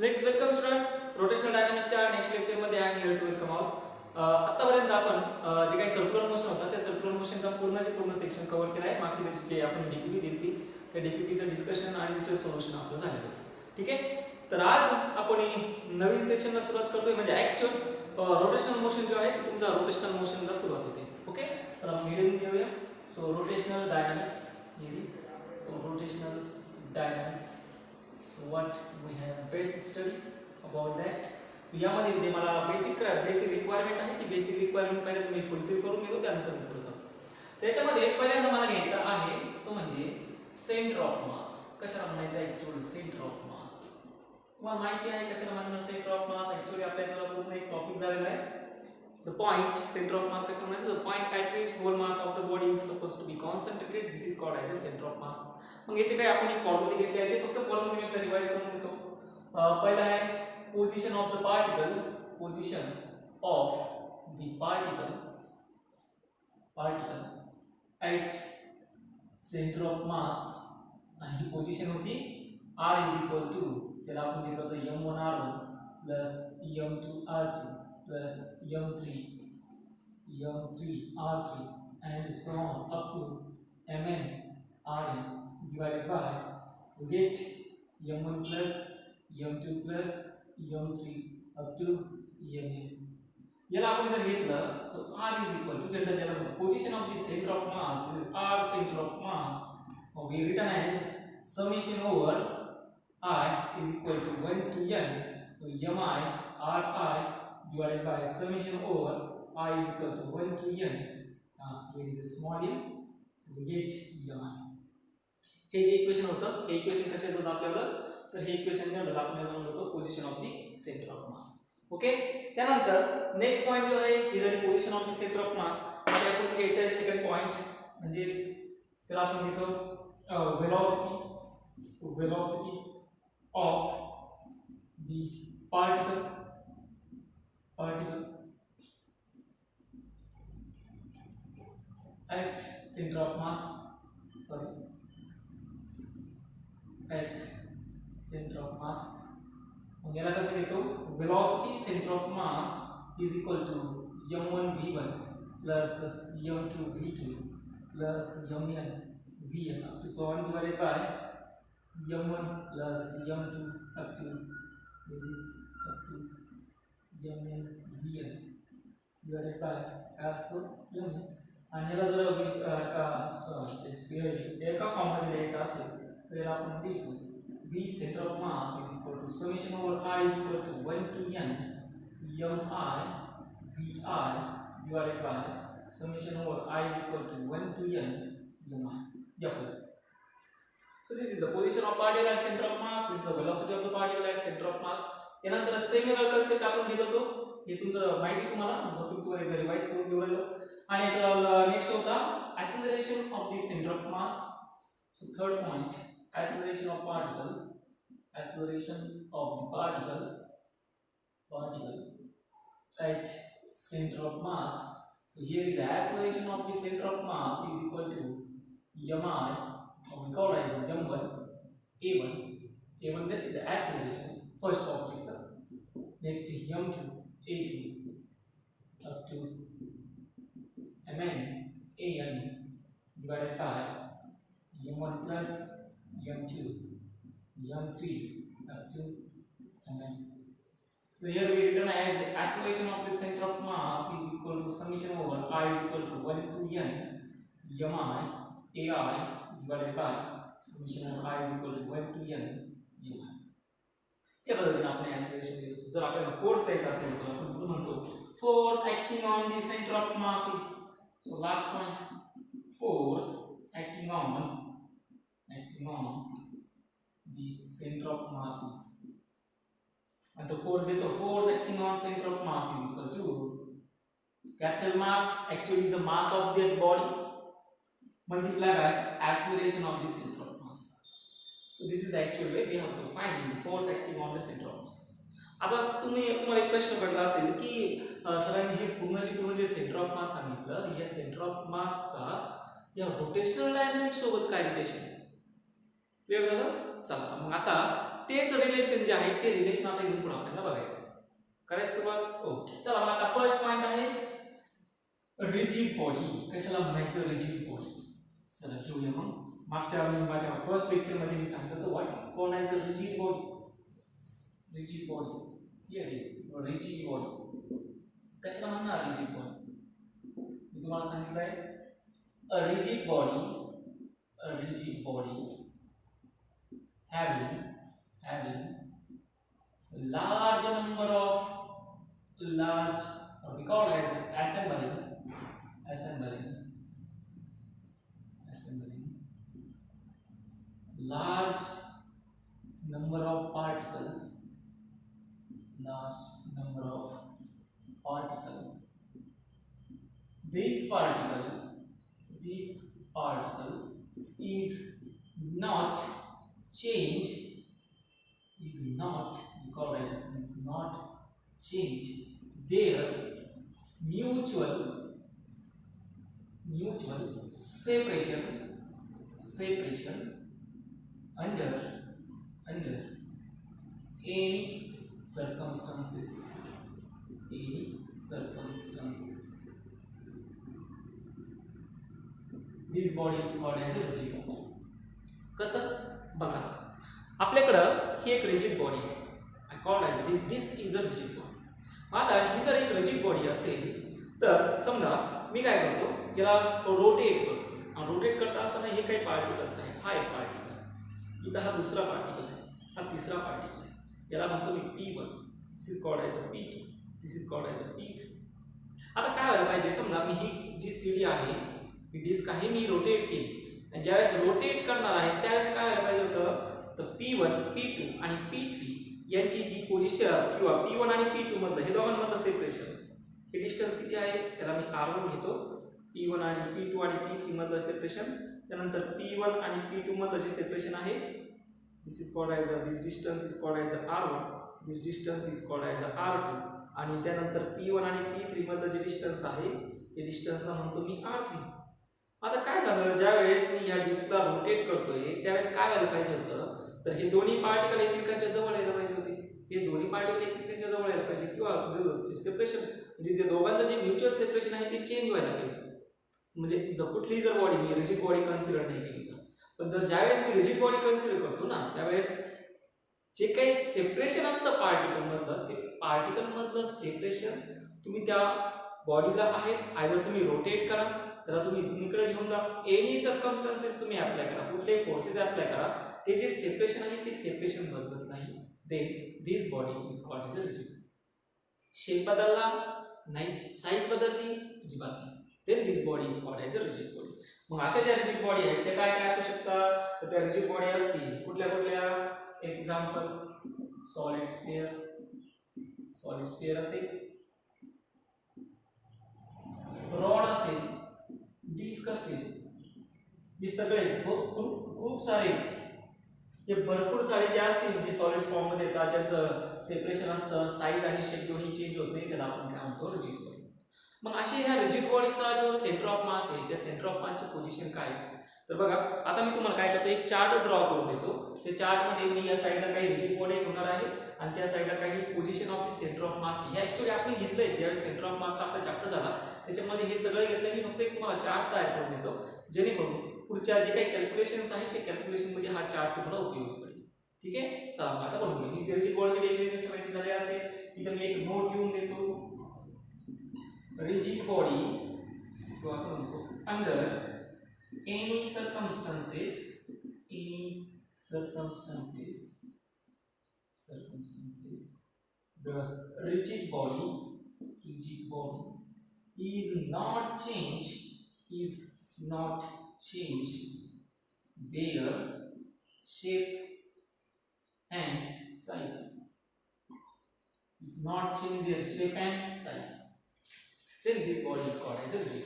Let's welcome students rotational डायनामिक्सच्या next लेक्चरमध्ये I am here to welcome all. आतापर्यंत आपण जे काही सर्क्युलर मोशन होता त्या सर्क्युलर मोशनचा पूर्ण सेक्शन कव्हर केला आहे. मागची त्याची जे आपण डीपीपी दिली ती त्या डीपीपीचं डिस्कशन आणि त्याचं सोल्युशन आपलं झालेलं होतं. ठीक आहे, तर आज आपण नवीन सेक्शनला सुरुवात करतोय म्हणजे ॲक्च्युअल रोटेशनल मोशन जो आहे तो तुमचा रोटेशनल मोशनला सुरुवात होते. ओके, तर आपण हेडिंग घेऊया. So rotational dynamics is rotational dynamics. So what we have basic study about that. So यामध्ये जे मला बेसिक रिक्वायरमेंट आहे ती बेसिक रिक्वायरमेंट पहिले तुम्ही फुलफिल करून घेतो त्यानंतर पुढे जातो. त्याच्यामध्ये पहिल्यांदा मला घ्यायचा आहे तो म्हणजे सेंटर ऑफ मास. कशाला म्हणायचं ऍक्च्युअल सेंटर ऑफ मास? तुम्हाला माहिती आहे कशाला म्हणणार सेंटर ऑफ मास? ऍक्च्युअली आपल्या याच्यावर पूर्ण एक टॉपिक झालेला आहे. The point center of mass कशाला म्हणायचं? The point at which whole mass of the body is supposed to be concentrated. This is called as a center of mass. मग याचे काय आपण फॉर्म्युले घेतले आहे ते फक्त फॉर्म्युले मी एकदा रिवाइज करून घेतो. पहिला आहे position of the particle. Position of the particle at centre of मास. आणि ही पोझिशन होती r इज इक्वल टू, त्याला आपण घेतलं होतं m1r1 plus m2r2 plus m3r3 and so on up to mn rn divided by we get m1 plus m2 plus m3 up to mn. याला आपण जर घेतलं so r is equal to general त्याला म्हणतो position of the centre of mass. This is r centre of mass. we written as summation over I is equal to 1 to n. So mi ri divided by summation over I is equal to 1 to n. Here is a small n, so we get mi. हे जे equation होतं हे equation कशाचं होतं आपल्याला? तर हे equation general आपल्याला म्हणतो position of the centre of mass. Okay, त्यानंतर नेक्स्ट पॉइंट जो आहे is the position of the centre of मास. आता आपण घ्यायचा आहे सेकंड पॉइंट म्हणजे त्याला आपण घेतो velocity of the particle at center of mass. At center of mass. मग याला कसं घेतो? velocity center of mass is equal to m1 v1 plus m2 v2 plus mn vn up to so on divided by m1 plus m2 up to mn vn divided by as to mn. आणि याला जर एका form मध्ये द्यायचा असेल तर याला आपण लिहितो v centre of mass is equal to summation over I is equal to 1 to n mi vi divided by summation over I is equal to 1 to n mi. So this is the position of particle at center of mass. This is the velocity of the particle at center of mass. यानंतर seminal concept आपण घेत होतो. हे तुमचं माहिती तुम्हाला तुम्ही एकदा रिवाइज करून घेऊ राहिलो. आणि याचा नेक्स्ट होता acceleration of the center of mass. So third point, acceleration of the particle at center of mass. So here is the acceleration of the center of mass is equal to mi, or we call it as m1 a1 that is the acceleration first object. Next m2 a2 up to mn an divided by m1 plus m2 m3 up to mn. So here we written as acceleration of the center of mass is equal to summation over I is equal to 1 to n mi ai divided by summation over I is equal to 1 to n mi. या पद्धतीने आपण acceleration घेतो. जर आपल्याला force द्यायचा असेल तर आपण म्हणतो force acting on the center of mass is. So last point, force acting on the center of mass is. And the force acting on center of mass is equal to capital mass actually is the mass of that body multiplied by acceleration of the center of mass. So this is the actual way we have to find the force acting on the center of mass. आता तुम्हाला एक प्रश्न पडला असेल की सरांनी हे पूर्ण जे सेंटर ऑफ मास सांगितलं या सेंटर ऑफ मासचा या रोटेशनल डायनामिक्स सोबत काय रिलेशन? क्लिअर झालं? चला मग आता तेच रिलेशन जे आहे ते रिलेशन आता इथून पुढे आपल्याला बघायचं. करायचं सुरुवात. ओके, चला मग आता फर्स्ट पॉइंट आहे रिजिड बॉडी. कशाला म्हणायचं रिजिड बॉडी? चला घेऊया मग. माझ्या फर्स्ट लेक्चर मध्ये मी सांगितलं what is called as a rigid body. Rigid body here is rigid body. कशाला म्हणणार रिजिड बॉडी? मी तुम्हाला सांगितलंय अ rigid body having large number of or we call as assembling large number of particles. This particle is not change their mutual separation under any circumstances. This body is called as a rigid body. कसं बघा, आपल्याकडं ही एक rigid body आहे. I called as this is a rigid body. आता ही जर एक rigid body असेल तर समजा मी काय करतो, याला रोटेट करतो. आणि रोटेट करता असताना हे काही पार्टिकल्स आहेत. हा एक पार्टिकल आहे, इथं हा दुसरा पार्टिकल आहे, हा तिसरा पार्टिकल आहे. याला म्हणतो मी P1. This is called as a P2. This is called as a P3. आता काय व्हायला पाहिजे, समजा मी ही जी सीडी आहे, ही डिस्क आहे, मी रोटेट केली. आणि ज्यावेळेस रोटेट करणार आहे त्यावेळेस काय व्हायला पाहिजे होतं, तर P1, P2 आणि P3 यांची जी पोझिशन किंवा P1 आणि P2 मधलं हे दोघांमधलं सेपरेशन, हे डिस्टन्स किती आहे, त्याला मी R1 घेतो. P1 आणि P2 आणि P3 मधलं सेपरेशन. त्यानंतर P1 आणि P2 मधलं जे सेपरेशन आहे, this distance is called as R1. This distance is called as R2. आणि त्यानंतर P1 आणि P3 मधलं जे डिस्टन्स आहे ते डिस्टन्सला म्हणतो मी R3. आता काय झालं, ज्यावेळेस मी या डिस्कला रोटेट करतोय त्यावेळेस काय व्हायला पाहिजे होतं, तर हे दोन्ही पार्टिकल एकमेकांच्या जवळ यायला पाहिजे होते. हे दोन्ही पार्टिकल एकमेकांच्या जवळ यायला पाहिजे किंवा सेपरेशन म्हणजे ते दोघांचं जे म्युच्युअल सेपरेशन आहे ते चेंज व्हायला पाहिजे. म्हणजे जर कुठलीही जर बॉडी मी रिजिड बॉडी कन्सिडर नाही केली तर, पण जर ज्यावेळेस मी रिजिड बॉडी कन्सिडर करतो ना त्यावेळेस जे काही सेपरेशन असतं पार्टिकलमधलं, ते पार्टिकलमधलं सेपरेशन तुम्ही त्या बॉडीला आहेत, आयदर तुम्ही रोटेट करा, त्याला तुम्ही इकडे घेऊन जा, एनी सर्कमस्टन्सेस तुम्ही अप्लाय करा, कुठलेही फोर्सेस अप्लाय करा, ते जे सेपरेशन आहे ते सेपरेशन बदलत नाही. Then this body is called as a rigid. Shape बदलला नाही, साईज बदलली अजिबात नाही, then this body is called as a rigid body. मग अशा ज्या रिजिड बॉडी आहेत त्या काय काय असू शकतात, तर त्या रिजिड बॉडी असतील कुठल्या एक्झाम्पल सॉलिड स्फिअर असेल, रॉड असेल, डिस्क असेल, हे सगळे खूप सारे हे भरपूर सारे जे असतील जे सॉलिड फॉर्म मध्ये येतात, ज्यांचं सेपरेशन असतं, साईज आणि शेप दोन्ही चेंज होत नाही, त्याला आपण काय म्हणतो रिजिड बॉडी. मग अशी ह्या रिजिड बॉडीचा जो सेंटर ऑफ मास आहे त्या सेंटर ऑफ मासची पोझिशन काय आहे, तर बघा आता मी तुम्हाला काय करतो, एक चार्ट ड्रॉ करून देतो. त्या चार्टमध्ये मी या साईडला काही रिजिड बॉडी ठेवणार आहे आणि त्या साईडला काही position of the centre of मास. हे ऍक्च्युअली आपण घेतलंय, यावेळेस सेंटर ऑफ मासचा आपला चॅप्टर झाला त्याच्यामध्ये हे सगळं घेतलं. मी फक्त एक तुम्हाला चार्ट तयार करून देतो जेणेकरून पुढच्या जे काही कॅल्क्युलेशन्स आहेत ते कॅल्क्युलेशनमध्ये हा चार्ट तुम्हाला उपयोगी पडेल. ठीक आहे, चला आता बघूया ही रिजिड बॉडीचे डेफिनेशन्स माहिती झाले असेल. इथं मी एक नोट लिहून देतो. रिजिड बॉडी किंवा असं म्हणतो under any circumstances the rigid body is not change their shape and size. Then this body is called as a rigid.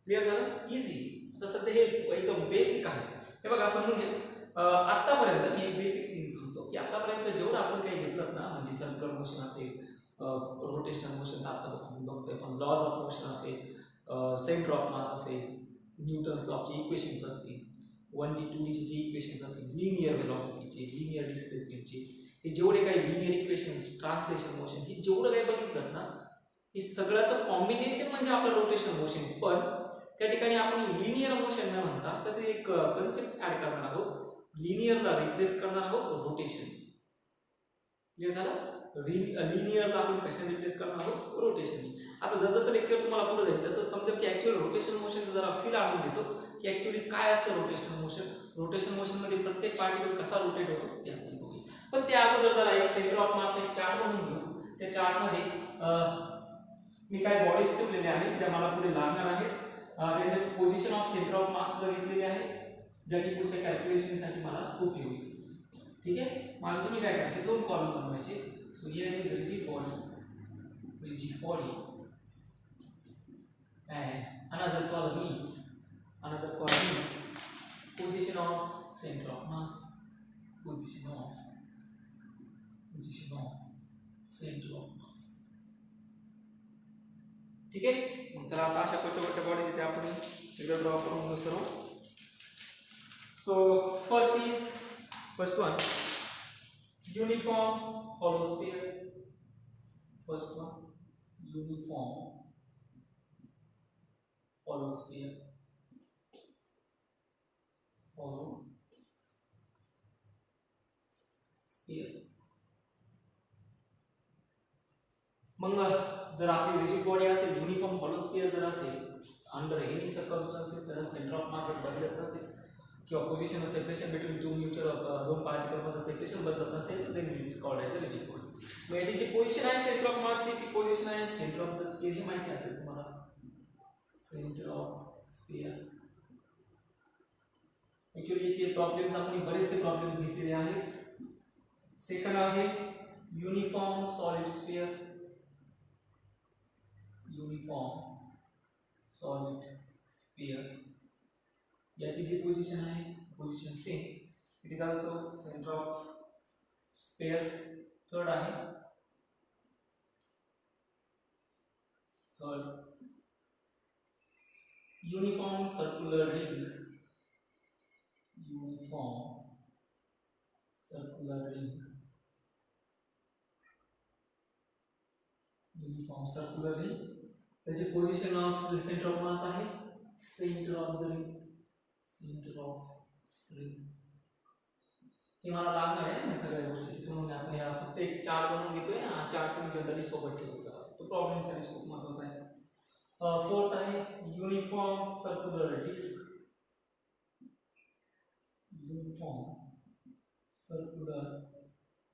Clear झालं? इझी. सध्या हे एकदम बेसिक आहे. हे बघा समजून घ्या. आतापर्यंत मी एक बेसिक थिंग सांगतो की आतापर्यंत जेवढं आपण काही घेतलं ना, म्हणजे सर्क्युलर मोशन असेल, रोटेशनल मोशन आता आपण बघतोय, पण लॉज ऑफ मोशन असेल, सेंटर ऑफ मास असेल, न्यूटन्स लॉची इक्वेशन्स असतील, 1D 2D चे जे इक्वेशन्स असतील लिनियर व्हेलॉसिटीचे, लिनियर डिस्प्लेसमेंटचे, हे जेवढे काही लिनियर इक्वेशन्स, ट्रान्सलेशन मोशन, हे जेवढं काही बघितलं ना, हे सगळ्याचं कॉम्बिनेशन म्हणजे आपलं रोटेशन मोशन. पण त्या ठिकाणी आपण लिनियर मोशन न म्हणता तर ते एक कन्सेप्ट ऍड करणार आहोत. लिनियरला रिप्लेस करणार आहोत रोटेशन. क्लिअर झालं? लिनियरला आपण कशाने रिप्लेस करणार आहोत? रोटेशन. आता जसं लेक्चर तुम्हाला पुढे जाईल तसं समजेल की ऍक्च्युअली रोटेशन मोशन जरा फील आणून देतो की ऍक्च्युअली काय असतं रोटेशन मोशन. रोटेशन मोशन मध्ये प्रत्येक पार्टिकल कसा रोटेट होतो ते आपण बघूया. पण त्या अगोदर जरा एक सेंटर ऑफ मास एक चार्ट बनवून घेऊ. त्या चार्ट मध्ये मी काय बॉडीज ठेवलेले आहेत ज्या मला पुढे लागणार आहेत. त्यांचे पोझिशन ऑफ सेंटर ऑफ मास सुद्धा घेतलेले आहे ज्या की पुढच्या कॅल्क्युलेशनसाठी मला उपयोगी. ठीक आहे, मला तुम्ही काय करायचे, दोन कॉलम बनवायचे. So here is rigid body and another column is position of center of mass, position of center of mass. ठीक आहे, मग चला आता अशा छोट्या बॉडी जिथे आपण एकदा ड्रॉ करून घेऊ सर्व. So first one uniform hollow sphere. First one, uniform hollow sphere. Hollow sphere. मग जर आपली रिजिड बॉडी असेल, युनिफॉर्म हॉलो स्फियर जर असेल, अंडर एनी सर्कमस्टन्सेस त्याचा सेंटर ऑफ मास जर बदलत नसेल किंवा position of separation between two mutual दोन पार्टिकल मध्ये सेपरेशन बदलत नसेल तर then it is called as a rigid body. मग याची जी पोझिशन आहे सेंटर ऑफ मासची, ती पोझिशन आहे सेंटर ऑफ द स्फियर. हे माहिती असेल तुम्हाला, सेंटर ऑफ स्फियर. ॲक्च्युअली याचे प्रॉब्लेम्स आपण बरेचसे प्रॉब्लेम्स घेतलेले आहेत. सेकंड आहे uniform solid sphere. Uniform solid sphere याची जी पोझिशन आहे, position same, it is also centre of sphere. Third आहे uniform circular ring. Uniform circular ring. Uniform circular ring त्याची position of centre of mass आहे centre of the ring. Centre of ring हे मला लागणार आहे ना सगळ्या गोष्टी, त्याच्यामुळे आपण ह्या फक्त एक चार्ट बनवून घेतोय. हा चार्ट तुम्ही जनरली सोबत ठेवायचा, तो प्रॉब्लेमसाठी खूप महत्त्वाचा आहे. फोर्थ आहे uniform circular disc. Uniform circular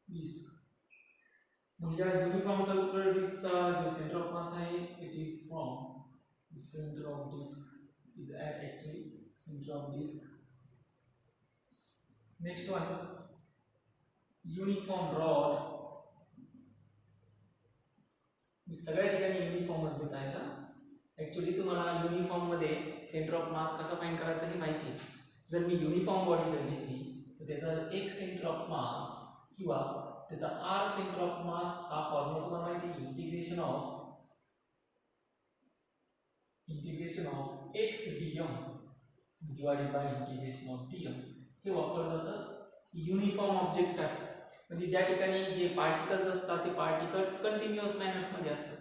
disc. म्हणजे युनिफॉर्म सर्क्युलर डिस्कचा जो सेंटर ऑफ मास आहे it is from the centre of disc is at actually center of disk. Next one, uniform rod. मी सगळ्या ठिकाणी युनिफॉर्मच देत आहे का? ॲक्च्युअली तुम्हाला युनिफॉर्म मध्ये सेंटर ऑफ मास कसा फाइंड करायचा हे माहिती आहे. जर मी युनिफॉर्म बॉडी जर घेतली तर त्याचा एक सेंटर ऑफ मास किंवा त्याचा आर सेंटर ऑफ मास हा फॉर्म्युला तुम्हाला माहिती आहे. Integration of x dm divided by integration of dm. हे वापरलं जातं युनिफॉर्म ऑब्जेक्टसाठी. म्हणजे ज्या ठिकाणी जे पार्टिकल्स असतात ते पार्टिकल कंटिन्युअस मॅनर्समध्ये असतात,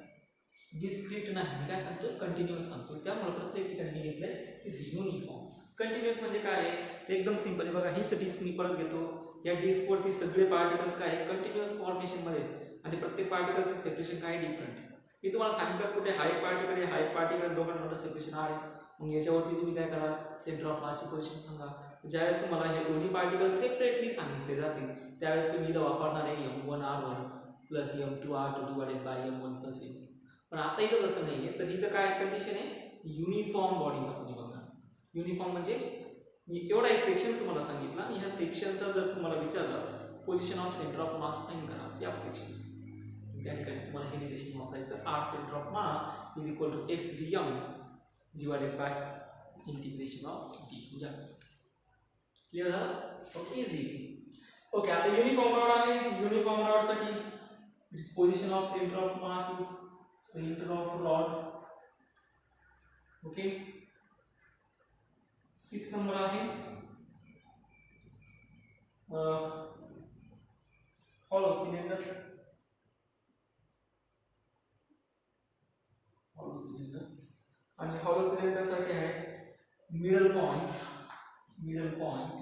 डिस्क्रीट नाही. मी काय सांगतो, कंटिन्युअस सांगतो. त्यामुळे प्रत्येक ठिकाणी मी घेतलंय इज युनिफॉर्म. कंटिन्युअस म्हणजे काय आहे ते एकदम सिंपल आहे. बघा हीच डिस्क मी परत घेतो. या डिस्कवरती सगळे पार्टिकल्स काय आहे कंटिन्युअस फॉर्मेशनमध्ये, आणि प्रत्येक पार्टिकलचं सेपरेशन काय डिफरंट आहे. मी तुम्हाला सांगितलं कुठे हाय पार्टिकल आहे, हाय पार्टिकल दोघांमध्ये सेपरेशन आर आहे. मग याच्यावरती तुम्ही काय करा, सेंटर ऑफ मासची पोझिशन सांगा. ज्यावेळेस तुम्हाला हे दोन्ही पार्टिकल सेपरेटली सांगितले जातील त्यावेळेस तुम्ही इथं वापरणार आहे m1r1 plus m2r2 divided by m1 plus m. पण आता इथं तसं नाही आहे. तर इथं काय कंडिशन आहे, युनिफॉर्म बॉडीज आपण बघणार. युनिफॉर्म म्हणजे मी एवढा एक सेक्शन तुम्हाला सांगितला आणि ह्या सेक्शनचा जर तुम्हाला विचारलं position of centre of mass find करा या सेक्शनचं, त्या ठिकाणी तुम्हाला हे रिलेशन वापरायचं. R centre of mass is equal to x dm divided by integration of d. Clear झालं? Okay, easy. ओके, आता युनिफॉर्म रॉड आहे. युनिफॉर्म रॉड साठी its position of centre of mass is centre of rod. Okay, 6 number आहे hollow cylinder, hollow cylinder आणि hollow cylinder साठी आहे middle point, middle point,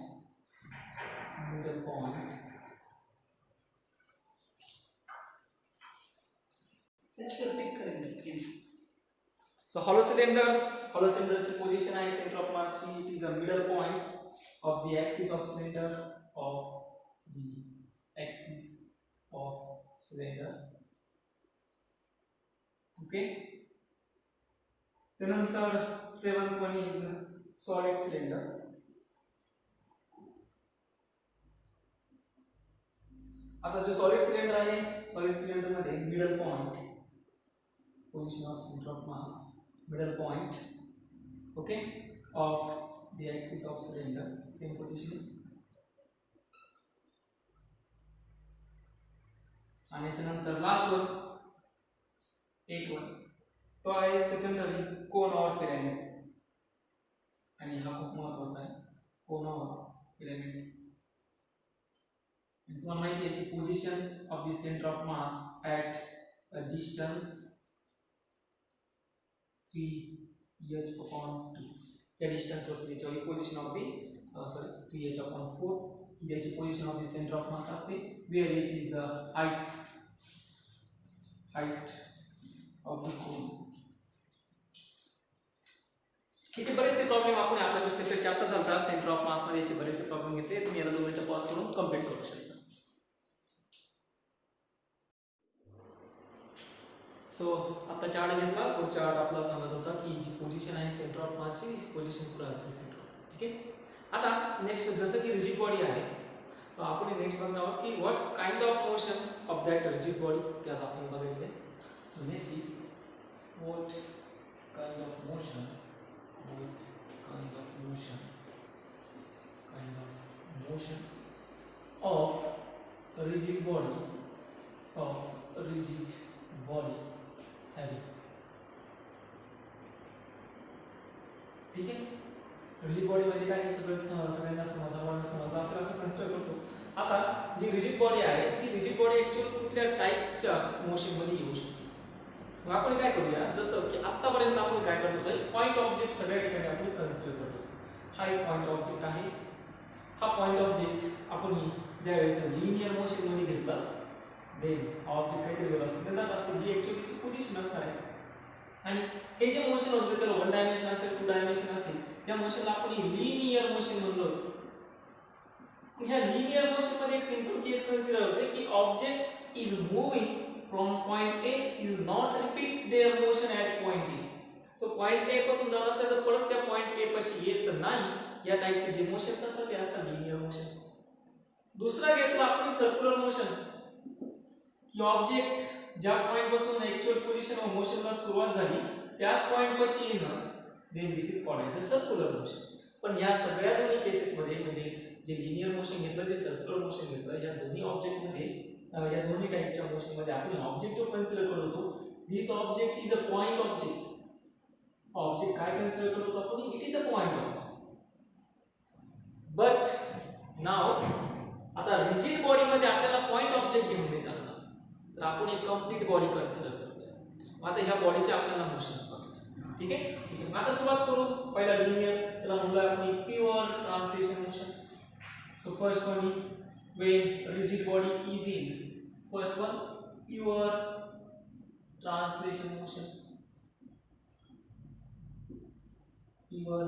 middle point, so hollow cylinderची position आहे centre of mass ची, it is a middle point of the axis of cylinder, of the axis of cylinder. Okay, त्यानंतर 7th one is solid cylinder. आता जो solid cylinder आहे, solid cylinder मध्ये middle point, position of center of mass, middle point, okay, of the axis of cylinder, same position. आणि त्यानंतर last one 8 one तो आहे त्याच्यानंतर कोन ऑर पिरामिड, आणि हा खूप महत्त्वाचा आहे, कोन ऑर पिरामिड. तुम्हाला माहिती आहे की position of the centre of mass at a distance 3h/2, या डिस्टन्स वरती त्याची पोझिशन ऑफ द 3h/4 याची position of the centre of mass असते, where H is the height of the cone. याचे बरेचसे प्रॉब्लेम आपण आपला जो सेपरेट चॅप्टर झाला सेंटर ऑफ मास मध्ये, याचे बरेचसे प्रॉब्लेम घेतले, तुम्ही याला 2 मिनिटं पॉज करून कंप्लीट करू शकता. सो आता चार्ट घेतला, तो चार्ट आपला सांगत होता की जी पोझिशन आहे सेंटर ऑफ मासची, पोझिशन पुढे असेल सेंटर. ठीक आहे, आता नेक्स्ट जसं की रिजिड बॉडी आहे, आपण नेक्स्ट बघणार आहोत की what kind of motion of that rigid body, ते आता आपण बघायचं आहे. So next is what kind of motion, what kind of motion, kind of motion of rigid body, of rigid body heavy. ठीक आहे, रिजिड बॉडी म्हणजे काय हे सगळ्यांना समजलं असेल असं कन्सिडर करतो. आता जी रिजिड बॉडी आहे ती रिजिड बॉडी ऍक्च्युअली कुठल्या टाईपच्या मोशन मध्ये येऊ शकते. मग आपण काय करूया, जसं की आतापर्यंत आपण काय करतो, पॉइंट ऑब्जेक्ट सगळ्या ठिकाणी आपण कन्सिडर करतो. हा एक पॉइंट ऑब्जेक्ट आहे. हा पॉइंट ऑब्जेक्ट आपण ज्या वेळेस लिनियर मोशन मध्ये घेतला, देन ऑब्जेक्ट काहीतरी वेलोसिटी जात असेल जी ऍक्च्युअली पोझिशन असणार आहे, आणि हे जे मोशन होतं त्याला 1 डायमेन्शन असेल 2 डायमेन्शन असेल, या मोशनला आपण लिनियर मोशन म्हणलो. ह्या लिनियर मोशन मध्ये एक सिंपल केस कन्सिडर होते की object is moving from point A, is not repeat their motion at point A. तो पॉइंट ए पासून जात असेल तर परत त्या पॉइंट ए पाशी येत नाही, या टाइपचे जे मोशन्स असतात ते असतात लिनियर मोशन. दुसरा घेतला आपण सर्क्युलर मोशन, की ऑब्जेक्ट ज्या पॉइंट पासून ऍक्च्युअल पोझिशन ऑफ मोशनला सुरुवात झाली त्याच पॉइंट पाशी येणं, then this is called as a circular motion. पण या सगळ्या दोन्ही केसेस मध्ये, म्हणजे जे लिनियर मोशन घेतलं, जे सर्क्युलर मोशन घेतलं, या दोन्ही ऑब्जेक्ट मध्ये, या दोन्ही टाइपच्या मोशन मध्ये आपण ऑब्जेक्टिव्ह कन्सिडर करत होतो. This object is a point object. Object काय कन्सिडर करत होतो आपण, it is a point object. But now आता रिजिड बॉडी मध्ये आपल्याला पॉइंट ऑब्जेक्ट घेऊन नाही चालणार, तर आपण एक कंप्लीट बॉडी कन्सिडर करतो. आता ह्या बॉडीचे आपल्याला मोशन्स बघायचे. ठीक आहे, आता सुरुवात करू. पहिला लिनियर, त्याला म्हणूया आपण pure translation motion. So first one is when rigid body is in, first one pure translation motion, pure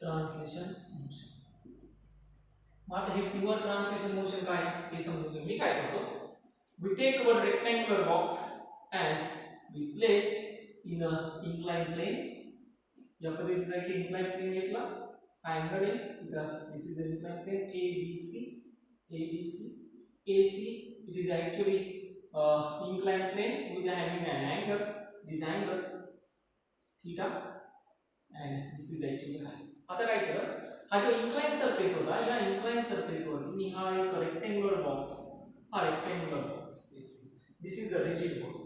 translation motion. मग आता हे प्युअर ट्रान्सलेशन मोशन काय ते समजून घेऊ. मी काय करतो, we take our rectangular box and we place in a inclined plane. या पद्धतीचा एक inclined plane घेतला, हा अँगल आहे इथं, this is the inclined plane ABC, AC. It is actually inclined plane with having an angle, this angle theta, and this is actually height. आता काय केलं, हा जो inclined surface होता, या inclined surface वरती मी हा एक rectangular box, हा rectangular box, this is the rigid body.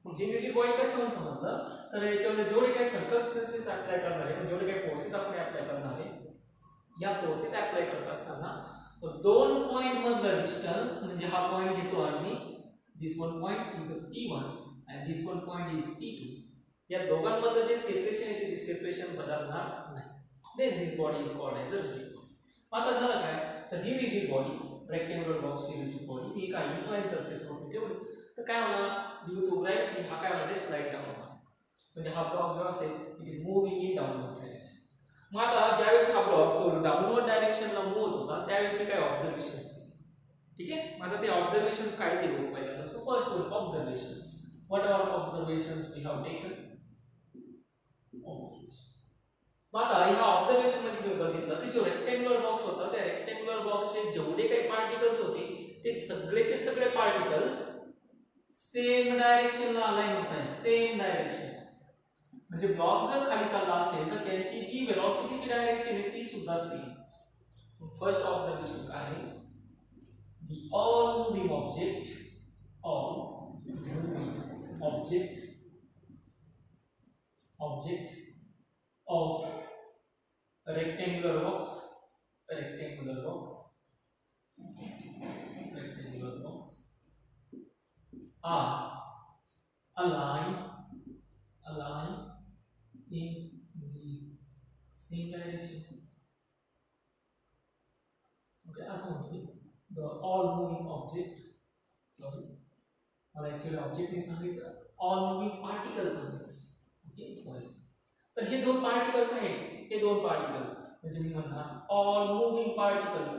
मग हे rigid body कशावर समजलं, तर याच्यामध्ये जेवढे काही सर्कमस्टन्सेस अप्लाय करणार आहे, जेवढे काही फोर्सेस आपण अप्लाय करणार आहे, या फोर्सेस अप्लाय करत असताना दोन पॉइंट मधलं डिस्टन्स म्हणजे हा पॉइंट घेतो आम्ही, this one point is P1 and this one point is P2. या दोघांमध्ये जे सेपरेशन आहे ते सेपरेशन बदलणार नाही. Then this body is called as a rigid body. आता झालं काय, तर ही रिजिड बॉडी, रेक्टँग्युलर बॉक्सची रिजिड बॉडी ही काय इन्क्लाइन सरफेसवरती ठेवली तर काय होणार, ड्यू टू ग्रॅव्हिटी हा काय होणार, स्लाइड डाऊन होणार. म्हणजे हा ब्लॉक जो असेल it is moving in downward direction. मग आता ज्यावेळेस हा ब्लॉक डाऊनवर्ड डायरेक्शनला मूव्ह होत होता त्यावेळेस मी काय ऑब्झर्वेशन्स केले. ठीक आहे, मग आता ते ऑब्झर्वेशन्स काय ते बघू पहिल्यांदा. So first one observations. What are observations we have taken. Observation. मग आता ह्या ऑब्झर्वेशन मध्ये मी बघितलं की जो रेक्टँग्युलर बॉक्स होता त्या रेक्टँग्युलर बॉक्सचे जेवढे काही पार्टिकल्स होते ते सगळेचे सगळे पार्टिकल्स सेम डायरेक्शनला अलाइन होत आहेत. सेम डायरेक्शन म्हणजे ब्लॉक जर खाली चालला असेल तर त्यांची जी वेलोसिटीची डायरेक्शन आहे ती सुद्धा सेम. फर्स्ट ऑब्झर्वेशन काय आहे, the all moving object of a rectangular box are aligned in the same direction. Okay, असं म्हणतो the all moving object, sorry मला ऍक्च्युअली ऑब्जेक्ट नाही सांगायचं, all moving particles सांगायचं. Okay sorry. तर हे दोन पार्टिकल्स आहेत, हे दोन पार्टिकल्स म्हणजे मी म्हणणार all moving particles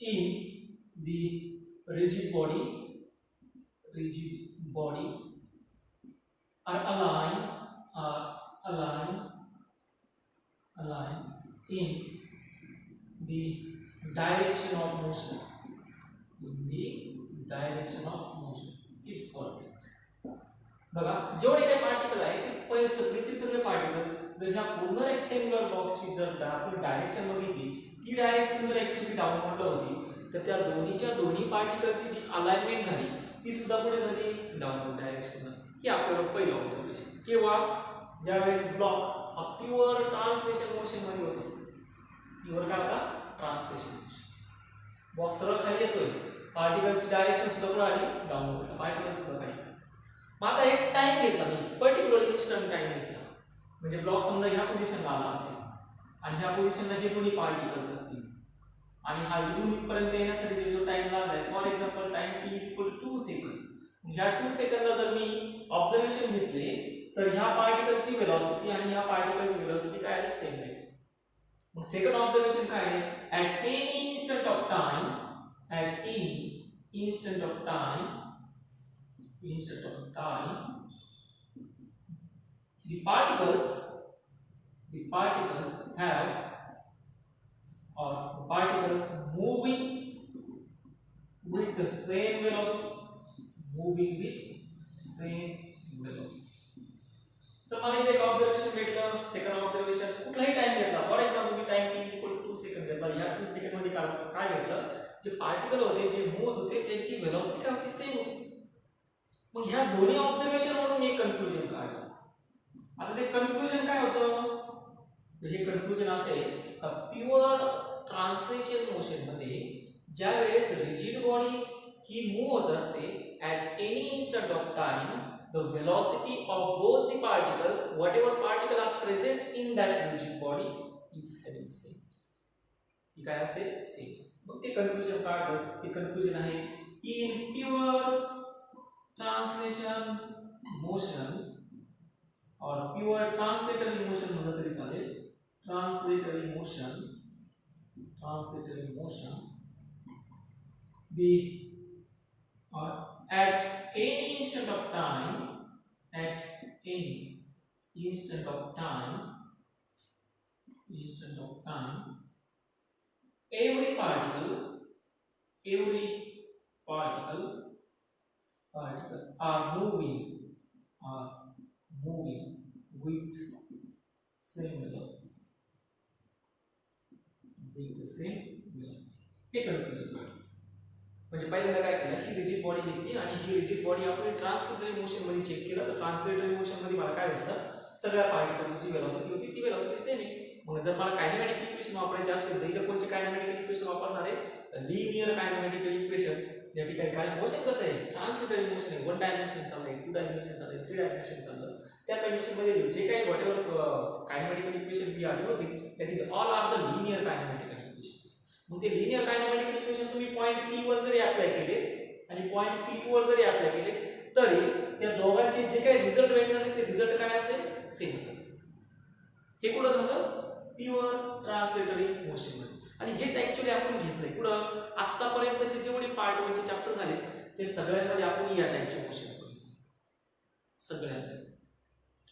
in the rigid body are aligned in the direction of motion. It's perfect. बघा जेवढे काही पार्टिकल आहेत ते पहिले सगळेचे सगळे पार्टिकल जर ह्या पूर्ण रेक्टँग्युलर बॉक्सची जर आपण डायरेक्शन बघितली ती डायरेक्शन जर ऍक्च्युअली डाऊनवर्डला होती तर त्या दोन्ही पार्टिकलची जी अलाइनमेंट झाली ती सुद्धा पुढे झाली डाऊनवर्ड डायरेक्शनला. हे आपल्याला पहिलं ऑब्झर्वेशन. केव्हा, ज्यावेळेस ब्लॉक हा प्युअर ट्रान्सलेशन मोशन मध्ये होतो. प्युअर काय होता, ट्रान्सलेशन मोशन. बॉक्स सरळ खाली येतोय, पार्टिकलची डायरेक्शन सुद्धा पुढे आली डाऊनवर्ड, पार्टिकल सुद्धा खाली. मग आता एक टाइम घेतला मी, पर्टिक्युलर इन्स्टंट टाइम घेतला. म्हणजे ब्लॉक समजा ह्या पोझिशनला आला असेल आणि ह्या पोझिशनला हे दोन्ही पार्टिकल्स असतील आणि हा इथून इथपर्यंत येण्यासाठी जो टाइम लागलाय, for example time t equal 2 second. ह्या 2 सेकंदला जर मी ऑब्झर्वेशन घेतले तर ह्या पार्टिकलची वेलोसिटी आणि ह्या पार्टिकलची वेलोसिटी काय आहे, सेम आहे. मग सेकंड ऑब्झर्वेशन काय आहे, at any instant of time the particles have or particles moving with the same velocity. तर मला इथे एक ऑब्झर्वेशन भेटलं. सेकंड ऑब्झर्वेशन कुठलाही टाइम घेतला, for example me time t equal 2 second घेतला. या 2 सेकंड मध्ये काय भेटलं, जे पार्टिकल होते जे मूव्ह होते त्यांची वेलोसिटी काय होती, सेम होती. मग ह्या दोन्ही ऑब्झर्वेशन वरून मी एक कन्क्लुजन काढलं. आता ते कन्क्लुजन काय होतं, हे कन्क्लुजन असेल का प्युअर ट्रान्सलेशन मोशन मध्ये ज्यावेळेस रिजिड बॉडी ही मूव्ह होत असते at any instant of time the velocity of both the particles, whatever particle are present in that rigid body, is having same. ती काय असेल, सेम. मग ते कन्क्लुजन काढलं. ते कन्क्लुजन आहे in pure translation motion or pure translatory motion म्हणलं तरी चालेल. translatory motion the at any instant of time every particle are moving with same velocity. हे कन्क्लुजन. म्हणजे पहिल्यांदा काय केलं, ही रिजिड बॉडी घेतली आणि ही रिजिड बॉडी आपण ट्रान्सलेटरी मोशन मध्ये चेक केलं. तर ट्रान्सलेटरी मोशन मध्ये मला काय भेटलं, सगळ्या पार्टिकलची जी वेलोसिटी होती ती वेलोसिटी सेम आहे. मग जर मला कायनेमॅटिक इक्वेशन वापरायचे असेल तर इथं कोणते कायनेमॅटिक इक्वेशन वापरणार आहे? Linear kinematic equation. या ठिकाणी काय मोशन कसं आहे? ट्रान्सलेटरी मोशन आहे. 1 डायमेन्शन चाललंय, 2 डायमेन्शन चाललंय, 3 डायमेन्शन चाललं. त्या कंडिशन मध्ये जे काही whatever kinematic equation we are using that is all are the linear kinematic equations. मग ते लिनियर कायनेमॅटिक इक्वेशन तुम्ही पॉइंट P1 जरी अप्लाय केले आणि पॉइंट P2 वर जरी अप्लाय केले तरी त्या दोघांचे जे काही रिझल्ट भेटणार आहे ते रिझल्ट काय असेल? सेमच असेल. हे कुठं झालं? प्युअर ट्रान्सलेटरी मोशन मध्ये. आणि हेच ऍक्च्युअली आपण घेतलंय कुठं? आतापर्यंतचे जेवढे पार्ट 1 चे चॅप्टर झाले ते सगळ्यांमध्ये आपण या टाइपचे मोशन्स बघितले सगळ्यांमध्ये.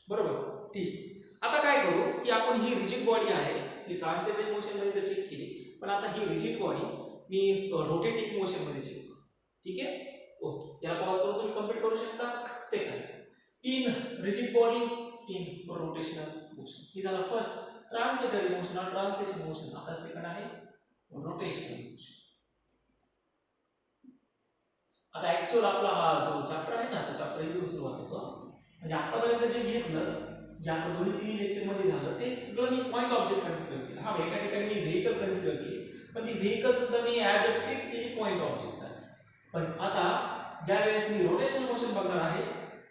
बरोबर? ठीक. आता काय करू की आपण ही रिजिड बॉडी आहे ती ट्रान्सलेटरी मोशन मध्ये तर चेक केली, पण आता ही रिजिड बॉडी मी रोटेटिंग मोशन मध्ये चेक करतो. ठीक आहे? ओके. याला पॉज करून तुम्ही कंप्लीट करू शकता. Second, in rigid body in rotational motion. हे झालं फर्स्ट ट्रान्सलेटरी मोशन और ट्रान्सलेशन मोशन. आता सेकंड आहे रोटेशनल मोशन. आता ऍक्च्युअल आपला हा जो चॅप्टर आहे ना तो चॅप्टर इथून सुरुवात होतो. म्हणजे आतापर्यंत जे घेतलं जे आता दोन्ही तीन लेक्चर मध्ये झालं ते सगळं मी पॉइंट ऑब्जेक्ट कन्सिडर केलं. हा एका ठिकाणी मी व्हेकल कन्सिडर केली, पण ती व्हेकल सुद्धा मी ॲज अ ट्रीट केली पॉइंट ऑब्जेक्ट आहे. पण आता ज्या वेळेस मी रोटेशनल मोशन बघणार आहे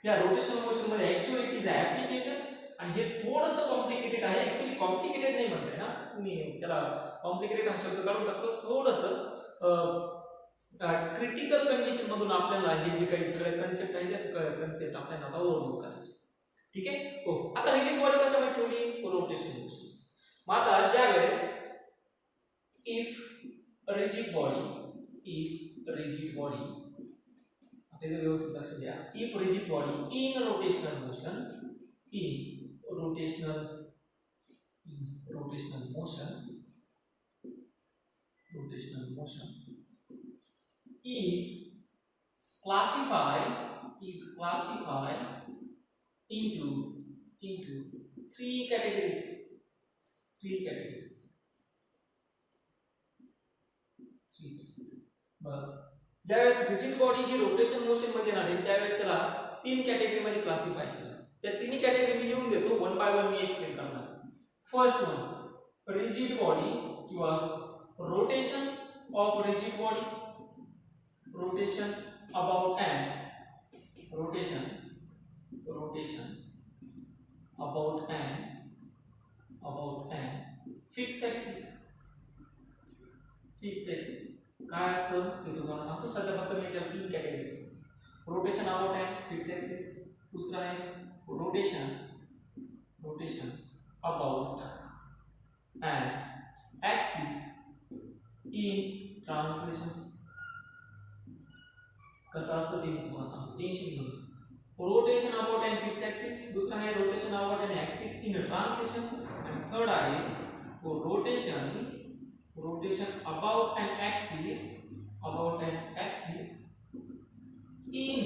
त्या रोटेशनल मोशन मध्ये ऍक्च्युअली इट इज ऍप्लिकेशन. आणि हे थोडंसं कॉम्प्लिकेटेड आहे. ऍक्च्युअली कॉम्प्लिकेटेड नाही म्हणताय ना मी, त्याला कॉम्प्लिकेटेड हा शब्द काढून टाकलो. थोडंसं क्रिटिकल कंडिशन मधून आपल्याला हे जे काही सगळे कन्सेप्ट आहे त्या कन्सेप्ट आपल्याला आता ओव्हरव्ह्यू करायचे. ठीक आहे? ओके. आता रिजिड बॉडी कशामध्ये ठेवली? Rotational motion. मग आता ज्या वेळेस इफ रिजिड बॉडी आता इथे व्यवस्थित लक्ष द्या. If rigid body in rotational motion is classified into three categories. ज्यावेळेस रिजिड बॉडी ही रोटेशनल मोशन मध्ये येणार आहे त्यावेळेस त्याला 3 कॅटेगरी मध्ये क्लासिफाय केलं. त्या तिन्ही कॅटेगरी मी लिहून देतो, one by one me explain करणार. फर्स्ट वन रिजिड बॉडी किंवा rotation of rigid body, rotation about an fixed axis. काय असतं ते तुम्हाला सांगतो. सध्या फक्त मी याच्या 3 categories. Rotation about an fix axis, दुसरा आहे rotation about an axis in translation. कसं असतं ते मी तुम्हाला सांगतो, टेन्शन घेऊ. Rotation about an fix axis, दुसरा आहे rotation about an axis in translation, आणि थर्ड आहे rotation about an axis in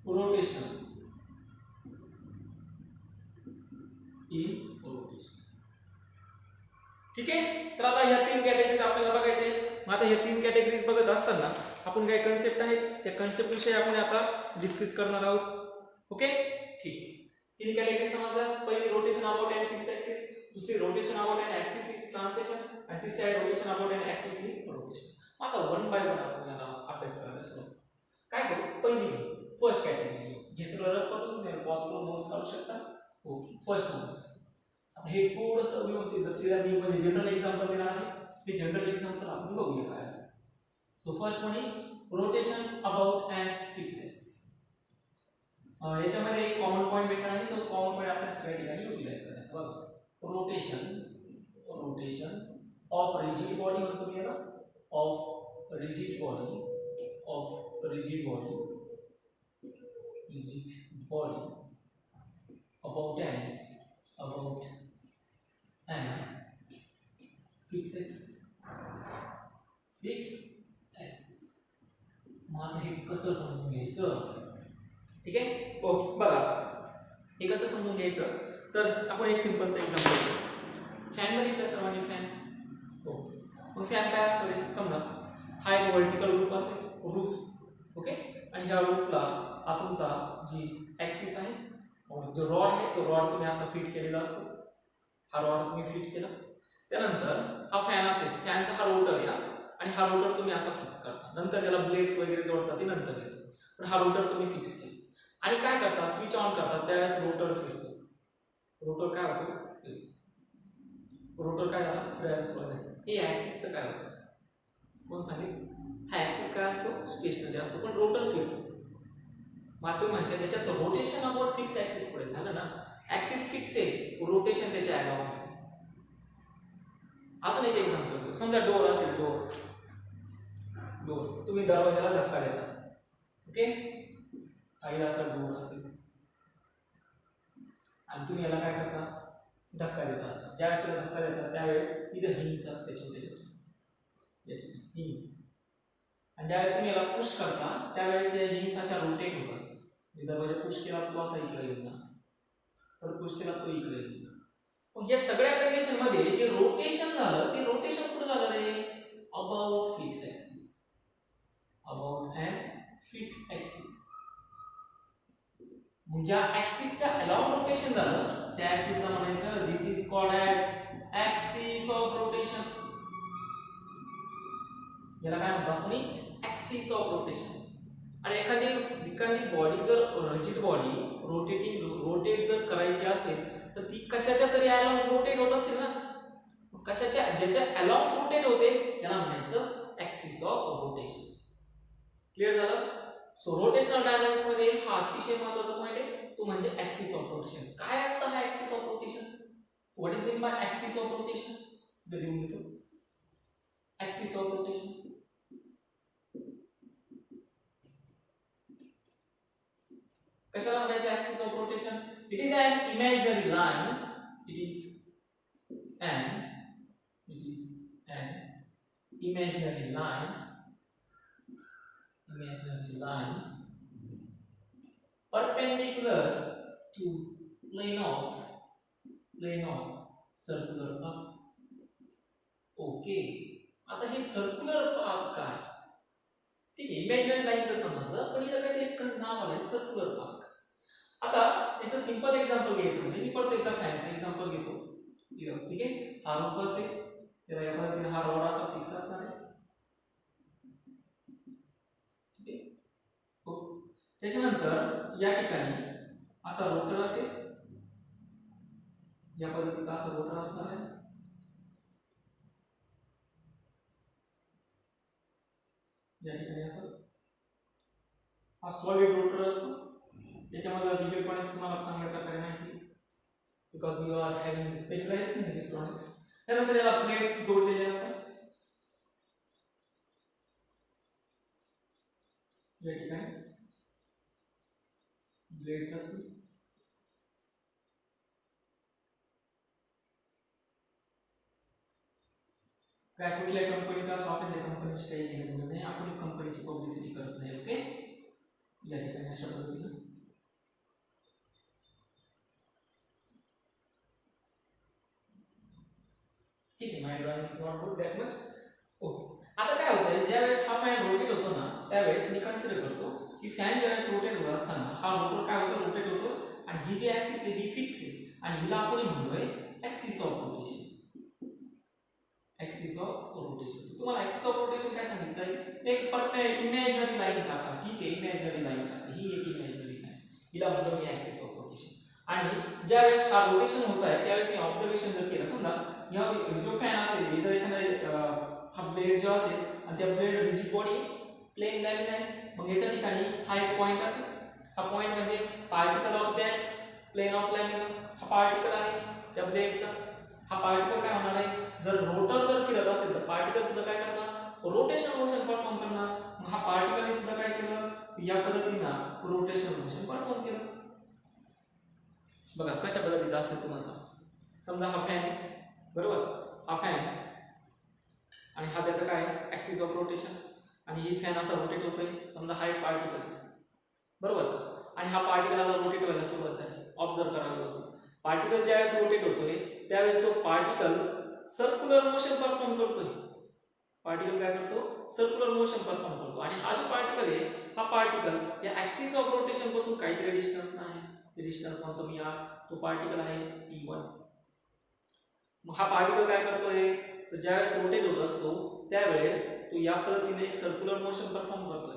rotation. ठीक आहे? तर आता ह्या 3 कॅटेगरीज आपल्याला बघायचे. मग आता ह्या 3 कॅटेगरीज बघत असताना आपण काही कन्सेप्ट आहेत त्या कन्सेप्ट विषयी आपण आता डिस्कस करणार आहोत. ओके? ठीक. 3 कॅटेगरी समजल्या. पहिली rotation about an fix axis, दुसरी rotation about an axis in translation, आणि तिसरी आहे rotation about an axis in rotation. आता वन बाय वन आपण याला अभ्यास करायला सुरू. काय करू? पहिली फर्स्ट कॅटेगरी हे सगळं रफ करतो. तुम्ही पॉज करून नोट्स काढू शकता. ओके. First one. आता हे थोडंसं व्यवस्थित लक्ष द्या. मी म्हणजे जनरल एक्झाम्पल देणार आहे. ते जनरल एक्झाम्पल आपण बघूया काय असतं. So first one is rotation about an fix axis. याच्यामध्ये एक कॉमन पॉइंट भेटणार आहे. तो कॉमन पॉइंट आपण सगळ्या ठिकाणी युटिलाइज करायचा. बघा, रोटेशन ऑफ रिजिड बॉडी म्हणतो मी याला, of rigid body about an fixed axis. मग हे कसं समजून घ्यायचं? ठीक आहे? ओके. बघा हे कसं समजून घ्यायचं तर आपण एक सिंपलचं एक्झाम्पल घेऊ. फॅन बघितलं सर्वांनी? फॅन. ओके. मग फॅन काय असतं रे? समजा हा एक व्हर्टिकल रूफ असेल, रूफ. ओके. आणि ह्या रूफला हा तुमचा जी ॲक्सिस आहे जो रॉड आहे तो रॉड तुम्ही असा फिट केलेला असतो, हा रॉड तुम्ही फिट केला. त्यानंतर हा फॅन असेल, फॅनचा हा रोटर या आणि हा रोटर तुम्ही असा फिक्स करता. नंतर त्याला ब्लेड्स वगैरे जोडतात ते नंतर येतं, पण हा रोटर तुम्ही फिक्स केला आणि काय करता, स्विच ऑन करता त्यावेळेस रोटर फिरतो. रोटर काय होतो, फिरतो. रोटर काय झाला, फिरायला सुरुवात झाली. हे ऍक्सिसचं काय होतं, कोण सांगेल? हा ऍक्सिस काय असतो, स्टेशनरी असतो, पण रोटर फिरतो. मात्र म्हणजे त्याच्यात रोटेशन अबाउट फिक्स ऍक्सिस पुढे झालं ना, ऍक्सिस फिक्स आहे, रोटेशन त्याच्या अलाउन्स आहे. अजून एक एक्झाम्पल देऊ. समजा डोर असेल, डोर तुम्ही दरवाजाला धक्का देता, ओके, आईला असा डोर असेल आणि तुम्ही याला काय करता, धक्का देत असता. ज्यावेळेस धक्का देता त्यावेळेस इथे हिंग्स असते, छोटे छोटे हिंग्स, आणि ज्यावेळेस तुम्ही याला पुश करता त्यावेळेस हे हिंग्स अशा रोटेट होत असतात. दरवाजा पुश केला तो असा इकडे येऊन जाणार, तर पुश केला तो इकडे येईल. मग या सगळ्या कंडिशन मध्ये जे रोटेशन झालं ते रोटेशन कुठे झालं रे, about fix axis, about and fix axis. म्हणजे ऍक्सिसच्या अलाउड रोटेशन झालं त्या ऍक्सिसला म्हणायचं this is called as axis of rotation. याला काय म्हणतो आपण, ऍक्सिस ऑफ रोटेशन. आणि एखादी बॉडी जर रिजिड बॉडी रोटेट जर करायची असेल तर ती कशाच्या तरी अलाउन्स रोटेट होत असेल ना, कशाच्या ज्याच्या अलाउन्स रोटेट होते त्याला म्हणायचं ऍक्सिस ऑफ रोटेशन. क्लिअर झालं? सो रोटेशनल डायनॅमिक्स मध्ये हा अतिशय महत्त्वाचा पॉइंट आहे, तो म्हणजे ऍक्सिस ऑफ रोटेशन. काय असतं हा axis of rotation, what is mean by axis of rotation, ते लिहून घेतो. ऍक्सिस ऑफ रोटेशन कशाला म्हणायचं axis of rotation? It is an imaginary line, it is an imaginary line perpendicular to plane of circular path. Okay, आता हे circular path काय, ठीक आहे, इमॅजिनरी लाईन तर समजलं, पण इथं काहीतरी एक नाव आलंय सर्क्युलर पाथ. आता याचं सिंपल एक्झाम्पल घ्यायचं म्हणजे मी परत एकदा फॅनचं एक्झाम्पल घेतो. ठीक आहे, हा रूप असेल, त्याला या पद्धतीने हा रॉड असा फिक्स असणार आहे, ठीक आहे. त्याच्यानंतर या ठिकाणी असा रोटर असेल, या पद्धतीचा असा रोटर असणार आहे. या ठिकाणी असं हा सॉलिड रोटर असतो. याच्यामध्ये इलेक्ट्रॉनिक्स तुम्हाला चांगल्या प्रकारे माहिती, because you are having specialization in electronics. त्यानंतर याला प्लेट्स जोडलेले असतात. या ठिकाणी ब्लेड्स असतील. काय कुठल्या कंपनीचा असो, आपण त्या कंपनीची काही घेणं नाही, आपण कंपनीची पब्लिसिटी करत नाही. ओके, या ठिकाणी अशा पद्धतीने ठीक आहे. My drawing is not good that much. Okay, आता काय होतं, ज्यावेळेस हा फॅन रोटेट होतो ना त्यावेळेस मी कन्सिडर करतो की फॅन ज्यावेळेस रोटेट होत असताना हा रोटर काय होतो, रोटेट होतो, आणि ही जी ऍक्सिस आहे ही फिक्स आहे, आणि हिला आपण म्हणतोय axis of rotation. Axis of rotation, तुम्हाला ऍक्सिस ऑफ रोटेशन काय सांगितलंय, एक इमॅजिनरी लाईन टाका. ठीक आहे, इमॅजिनरी लाईन टाका, ही एक इमॅजिनरी लाईन, हिला म्हणतो मी ऍक्सिस ऑफ रोटेशन. आणि ज्यावेळेस हा रोटेशन होत आहे त्यावेळेस मी ऑब्झर्वेशन जर केलं, समजा या जो फॅन असेल इथं एखादा हा ब्लेड जो असेल आणि त्या blade rigid body plane line आहे, मग याच्या ठिकाणी हा एक पॉइंट असेल. हा पॉइंट म्हणजे particle of that plane of line, हा पार्टिकल आहे त्या ब्लेडचा. हा पार्टिकल काय होणार आहे, जर रोटर जर फिरत असेल तर पार्टिकल सुद्धा काय करणार, रोटेशन मोशन परफॉर्म करणार. मग हा पार्टिकलने सुद्धा काय केलं, या पद्धतीनं रोटेशन मोशन परफॉर्म केलं. बघा कशा पद्धतीचा असेल तुम्हाला सांग. समजा हा फॅन आहे, बरोबर, हा फॅन आणि हा त्याचा काय ऍक्सिस ऑफ रोटेशन, आणि ही फॅन असा रोटेट होतोय. समजा हा एक पार्टिकल, बरोबर का, आणि हा पार्टिकल आता रोटेट व्हायला सुरुवात झाली. ऑब्झर्व करा व्यवस्थित, पार्टिकल ज्यावेळेस रोटेट होतोय त्यावेळेस तो पार्टिकल सर्क्युलर मोशन परफॉर्म करतोय. पार्टिकल काय करतो, सर्क्युलर मोशन परफॉर्म करतो. आणि हा जो पार्टिकल आहे, हा पार्टिकल या ऍक्सिस ऑफ रोटेशन पासून काहीतरी डिस्टन्स आहे. ते डिस्टन्स म्हणतो मी r, तो पार्टिकल आहे p1. मग हा पार्टिकल काय करतोय, तर ज्यावेळेस रोटेट होत असतो त्यावेळेस तो या पद्धतीने एक सर्क्युलर मोशन परफॉर्म करतोय.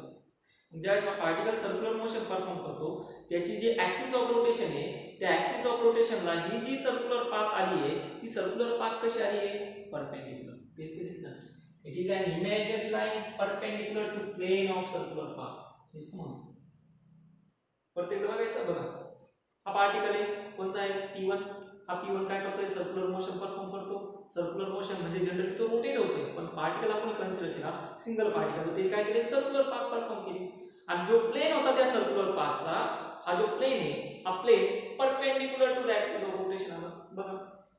ज्यावेळेस हा पार्टिकल सर्क्युलर मोशन परफॉर्म करतो त्याची जी ऍक्सिस ऑफ रोटेशन आहे त्या ऍक्सिस ऑफ रोटेशनला ही जी सर्क्युलर पाथ आली आहे ती सर्क्युलर पाथ कशी आली आहे, परपेंडिक्युलर. तेच ते लिहिलं, it is an imaginary line perpendicular to plane of circular path. हेच म्हणतो प्रत्येक बघायचं बघा. हा पार्टिकल आहे कोणता आहे, p1. हा p1 काय करतोय, सर्क्युलर मोशन परफॉर्म करतो. सर्क्युलर मोशन म्हणजे जनरली तो रोटेट होतोय, पण पार्टिकल आपण कन्सिडर केला सिंगल पार्टिकल, तर ते काय केले, सर्क्युलर पाथ परफॉर्म केली. आणि जो प्लेन होता त्या सर्क्युलर पाथचा, हा जो प्लेन आहे हा plane perpendicular to the axis of rotation आला. बघा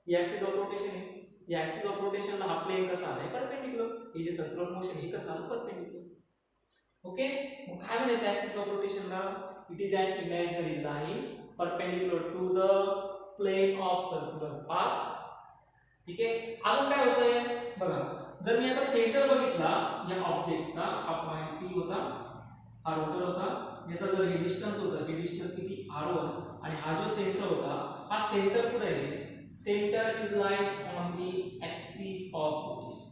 ही ऍक्सिस ऑफ रोटेशन आहे, या ऍक्सिस ऑफ रोटेशनला हा प्लेन कसा आलाय, परपेंडिक्युलर. हे जे सर्क्युलर मोशन हे कसं आलं, परपेंडिक्युलर. ओके, मग काय म्हणायचं ऍक्सिस ऑफ रोटेशनला, it is an imaginary line perpendicular to the plane of circular path. ठीक आहे, अजून काय होतंय बघा, जर मी आता सेंटर बघितला या ऑब्जेक्टचा, हा पॉइंट p होता, हा रोटर होता, याचा जर हे डिस्टन्स होतं, हे डिस्टन्स किती r1, आणि हा जो सेंटर होता, हा सेंटर कुठे आहे, centre is lies on the axis of rotation.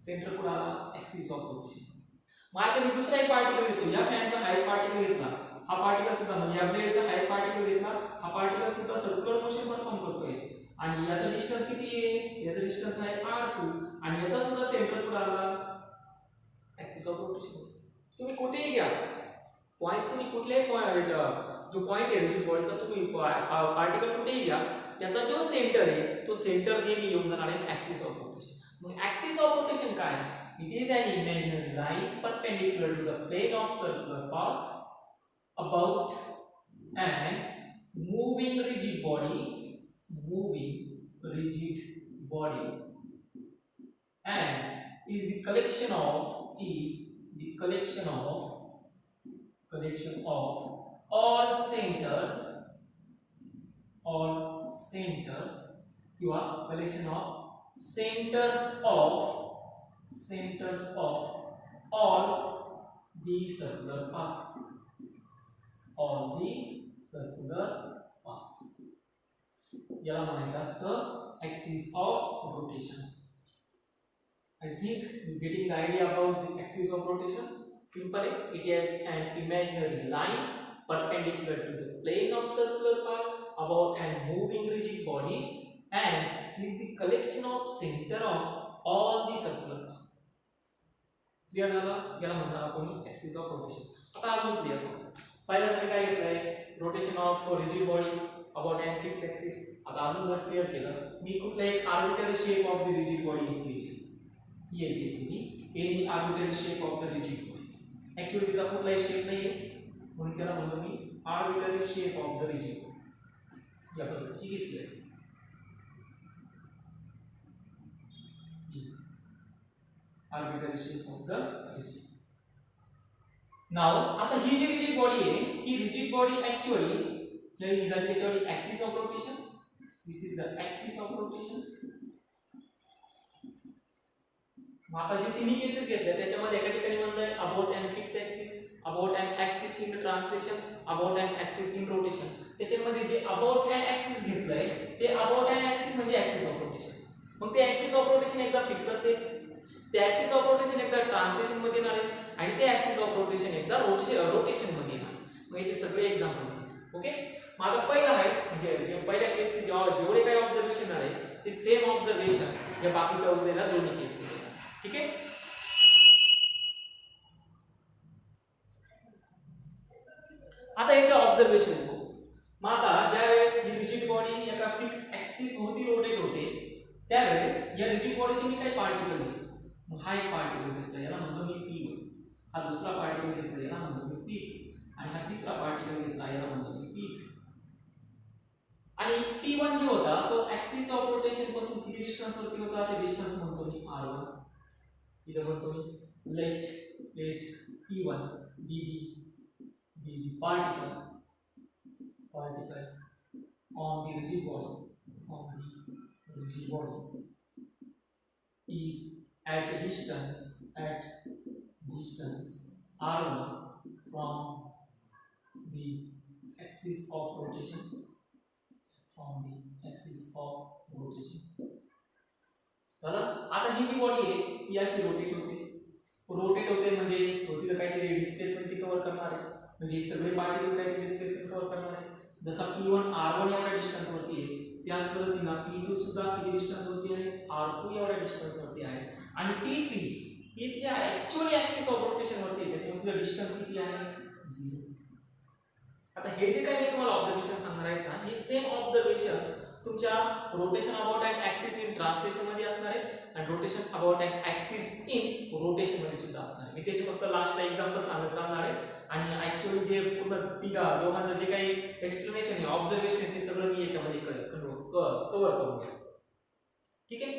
Centre कुठे आला, ऍक्सिस ऑफ रोटेशन. मग अशा मी दुसरा एक पार्टिकल घेतो, या फॅनचा हा एक पार्टिकल घेतला, हा पार्टिकल सुद्धा म्हणजे या ब्लेडचा हा एक पार्टिकल घेतला, हा पार्टिकल सुद्धा सर्क्युलर मोशन परफॉर्म करतोय, आणि याचा डिस्टन्स किती आहे, याचा डिस्टन्स आहे r2, आणि याचा सुद्धा सेंटर कुठे आला, ऍक्सिस ऑफ रोटेशन. तुम्ही कुठेही घ्या पॉइंट, तुम्ही कुठल्याही पॉइंट, जो पॉइंट आहे रिजिड बॉडीचा, तुम्ही पार्टिकल कुठेही घ्या, त्याचा जो सेंटर आहे तो सेंटर नेहमी येऊन जाणार आहे ऍक्सिस ऑफ रोटेशन. मग ऍक्सिस ऑफ रोटेशन काय आहे, it is an imaginary line perpendicular to the plane of circular path about an moving rigid body and is the collection of all centers किंवा collection of centers of all the circular path. याला म्हणायचं असतं axis of rotation. I think you getting the idea about the axis of rotation. Simple, it is an imaginary line perpendicular to the plane of circular path about an moving rigid body and is the collection of center of all the circular path. Clear झालं, याला म्हणणार आपण axis of rotation. आता अजून clear करू. पहिल्यांदा मी काय घेतलंय, rotation of rigid body about an fix axis. आता अजून जर क्लियर केलं, मी कुठला एक arbitrary shape of the rigid body घेतली, ही एक घेतली, any arbitrary shape of the rigid body. Actually तिचा कुठलाही शेप नाहीये, म्हणून त्याला म्हणतो मी arbitrary shape of the rigid body. या पद्धतीची घेतली आहे arbitrary shape of the rigid. Now आता ही जी रिजिड बॉडी आहे, ही rigid body actually here is actually axis of rotation. This is the axis of rotation. आता जे तिन्ही केसेस घेतल्या त्याच्यामध्ये एका ठिकाणी म्हणतोय about and fix axis, about and axis in translation, about and axis in rotation. त्याच्यामध्ये जे अबाउट अँड ऍक्सिस घेतलंय ते अबाउट अँड ऍक्सिस म्हणजे ऍक्सिस ऑफ रोटेशन. मग ते ऍक्सिस ऑफ रोटेशन एकदा फिक्स असेल, ते ऍक्सिस ऑफ रोटेशन एकदा ट्रान्सलेशन मध्ये येणार आहे, आणि ते ऍक्सिस ऑफ रोटेशन एकदा रोटेशन मध्ये येणार. मग याचे सगळे एक्झाम्पल. ओके, मग आता पहिला आहे म्हणजे जे पहिल्या केसचे जेवढे काही ऑब्झर्वेशन आहे ते सेम ऑब्झर्वेशन या बाकीच्या उरलेल्या दोन्ही केसमध्ये येणार. ठीक आहे, आता याचे ऑब्झर्वेशन बघू. मग आता ज्यावेळेस ही रिजिड बॉडी एका फिक्स ऍक्सिस होती रोटेट होते त्यावेळेस या रिजिड बॉडीचे मी काही पार्टिकल घेतो. मग हा एक पार्टिकल घेतला, याला म्हणतो मी p1. हा दुसरा पार्टिकल घेतला, याला म्हणतो मी p2. आणि हा तिसरा पार्टिकल घेतला, याला म्हणतो मी p3. आणि p1 जो होता तो ऍक्सिस ऑफ रोटेशन पासून किती डिस्टन्स वरती होता, ते डिस्टन्स म्हणतो मी r1. इथे म्हणतो me let p1 be the particle on the rigid body is at distance r1 from the axis of rotation, on the axis of rotation. झालं. आता ही जी बॉडी आहे ही अशी रोटेट होते म्हणजे तिथं काहीतरी डिस्प्लेसमेंट ती कव्हर करणार आहे, म्हणजे सगळे पार्टिकल काहीतरी डिस्प्लेसमेंट कव्हर करणार आहे. जसा P1 R1 एवढ्या डिस्टन्स वरती आहे, त्याच पद्धतीने P2 सुद्धा किती डिस्टन्स वरती आहे, R2 एवढ्या डिस्टन्स वरती आहे. आणि P3 actually axis of rotation वरती आहे, त्याच्यामुळे डिस्टन्स किती आहे 0. आता हे जे काही मी तुम्हाला ऑब्झर्वेशन सांगणार आहेत ना, हे सेम ऑब्झर्वेशन्स तुमच्या rotation about an axis in translation मध्ये असणार आहे आणि rotation about an axis in rotation मध्ये सुद्धा असणार आहे. मी त्याचे फक्त लास्टला एक्झाम्पल सांगत चालणार आहे आणि ऍक्च्युअली जे पूर्ण दोघांचं जे काही एक्सप्लेनेशन आहे, ऑब्झर्वेशन, ते सगळं मी याच्यामध्ये कव्हर करून घेतो. ठीक आहे.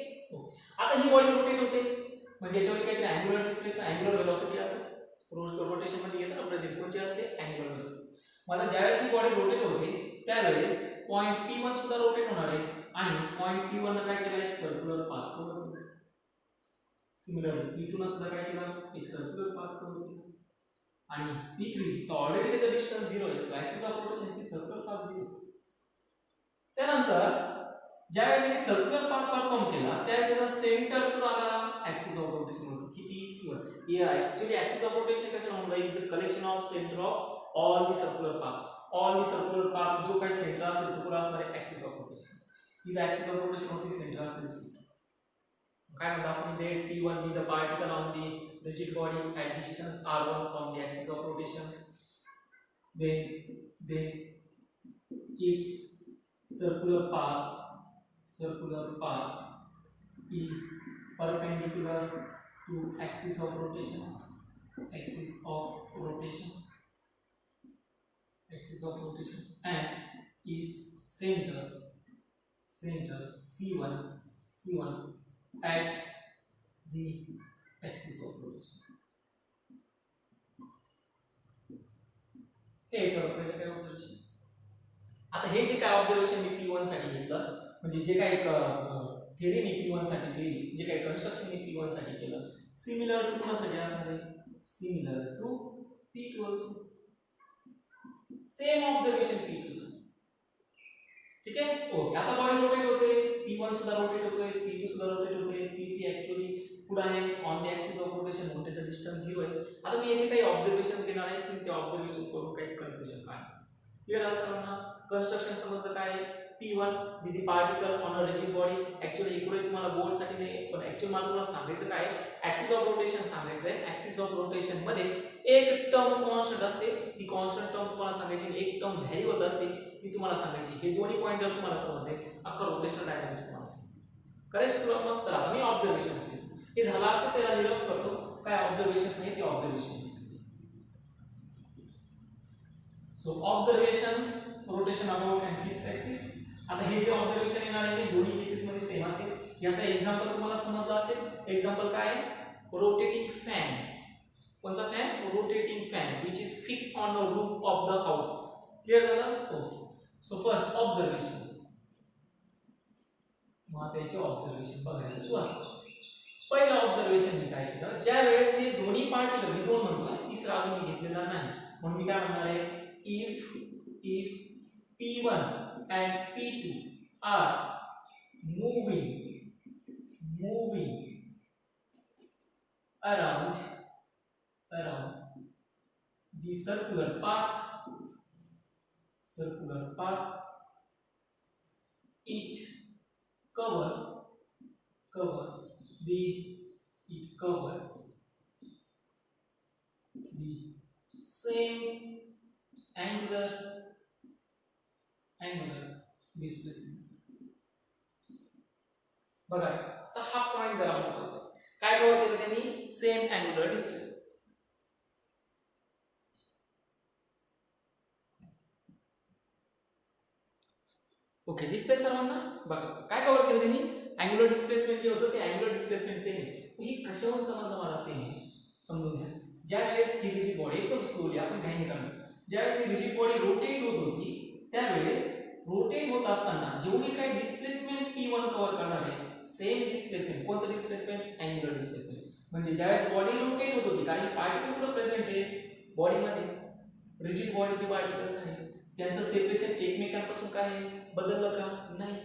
आता ही बॉडी रोटेट होते म्हणजे याच्यावर काहीतरी अँग्युलर डिस्प्लेसमेंट, अँग्युलर वेलोसिटी असते. रोटेशन मध्ये येतं ना प्रेझेंट, कोणची असते अँग्युलर वेलोसिटी. मला ज्यावेळेस ही बॉडी रोटेट होते त्यावेळेस पॉइंट P1 सुद्धा रोटेट होणार आहे आणि पॉइंट P1 ला काय केलं, एक सर्क्युलर पाथ कव्हर केला. सिमिलरली P2 ला सुद्धा काय केलं, एक सर्क्युलर पाथ कव्हर केला. आणि P3 तो ऑलरेडी त्याचा डिस्टन्स 0 आहे, तो ऍक्सिस ऑफ रोटेशन ची सर्क्युलर पाथ 0. त्यानंतर ज्यावेळेस मी सर्क्युलर पाथ परफॉर्म केला त्यावेळेस त्याचा सेंटर कुठे आला, ऍक्सिस ऑफ रोटेशन वर. किती C1. हे ऍक्च्युअली ऍक्सिस ऑफ रोटेशन कसं म्हणतात, is the collection of centre of all the circular path. All the circular path जो काही सेंटर असेल तो कुठे असणार आहे, axis of rotation. He axis of rotation होती सेंटर असेल C. काय म्हणतो आपण इथे, P1 be the particle on the rigid body at distance r1 from the axis of rotation, then its circular path is perpendicular to axis of rotation, and its center C1 at the axis of rotation. हे काय observation. आता हे जे काय observation मी P1 साठी घेतलं, म्हणजे जे काही थेरी मी P1 साठी केली, जे काही कन्स्ट्रक्शन मी P1 साठी केलं, सिमिलर टू कोणासाठी असणार आहे, similar to P2 also. Same observation P2 साठी. ठीक आहे. ओके. आता बॉडी रोटेट होते, P1 सुद्धा रोटेट होतोय, P2 सुद्धा रोटेट होते, P3 ऍक्च्युअली पुढे आहे on the axis of rotation म्हणून त्याचा डिस्टन्स 0 आहे. आता मी याचे काही ऑब्झर्वेशन्स घेणार आहे, पण त्या ऑब्झर्वेशन करून काही कन्फ्युजन काय क्लियर झालं सर्वांना. कन्स्ट्रक्शन समजलं काय, P1 with the particle on a rigid body. Actually इकडे तुम्हाला बोर्ड साठी नाही, पण ऍक्च्युअली मला तुम्हाला सांगायचं काय, ऍक्सिस ऑफ रोटेशन सांगायचं आहे. ऍक्सिस ऑफ रोटेशन मध्ये एक टर्म कॉन्स्टंट असते, ती कॉन्स्टंट टर्म तुम्हाला सांगायची, एक टर्म व्हॅरी होत असते ती तुम्हाला सांगायची. हे दोन्ही पॉईंट जर तुम्हाला समजले, अख्खा रोटेशनल डायनामिक्स तुम्हाला समजले. करायची सुरुवात. मग चला आता मी ऑब्झर्वेशन्स घेतो. हे झालं असं त्याला निरप करतो, काय ऑब्झर्वेशन्स आहे ते observation. So observations rotation about and fix axis. आता हे जे ऑब्झर्वेशन येणार आहे ते दोन्ही केसेस मध्ये सेम असेल. याचा एक्झाम्पल तुम्हाला समजला असेल. एक्झाम्पल काय, रोटेटिंग फॅन. कोणता fan, rotating fan which is fix on the roof of the house. Clear झालं. ओके. So first observation. मग त्याचे ऑब्झर्वेशन बघायला सुरुवात. पहिलं ऑब्झर्वेशन मी काय केलं, ज्या वेळेस हे दोन्ही पार्टिकल, मी दोन म्हणतो, तिसरा अजून मी घेतलेला नाही, म्हणून मी काय म्हणणार आहे, if P1 and P2 are moving around the circular path, it cover the same angular displacement. बघा आता हा पॉइंट जरा महत्त्वाचा आहे. काय कव्हर केलं त्यांनी, सेम अँग्युलर डिस्प्लेसमेंट. ओके. दिसतंय सर्वांना. बघा काय कव्हर केलं त्यांनी, अँग्युलर डिस्प्लेसमेंट जे होतं ते अँग्युलर डिस्प्लेसमेंट सेम आहे. ही कशावर समजलं मला सेम आहे समजून घ्या. ज्या वेळेस ही रिजिड बॉडी एकदम स्लोली, आपण काही नाही करणार, ज्यावेळेस ही रिजिड बॉडी रोटेट होत होती त्यावेळेस रोटेट होत असताना जेवढी काही डिस्प्लेसमेंट P1 कव्हर करणार आहे, सेम डिस्प्लेसमेंट. कोणतं डिस्प्लेसमेंट, अँग्युलर डिस्प्लेसमेंट. म्हणजे ज्यावेळेस बॉडी रोटेट होत होती, काही पार्टिकल कुठे प्रेझेंट आहे बॉडीमध्ये, रिजिड बॉडीचे पार्टिकल्स आहेत, त्यांचं सेपरेशन एकमेकांपासून काय बदललं का नाही.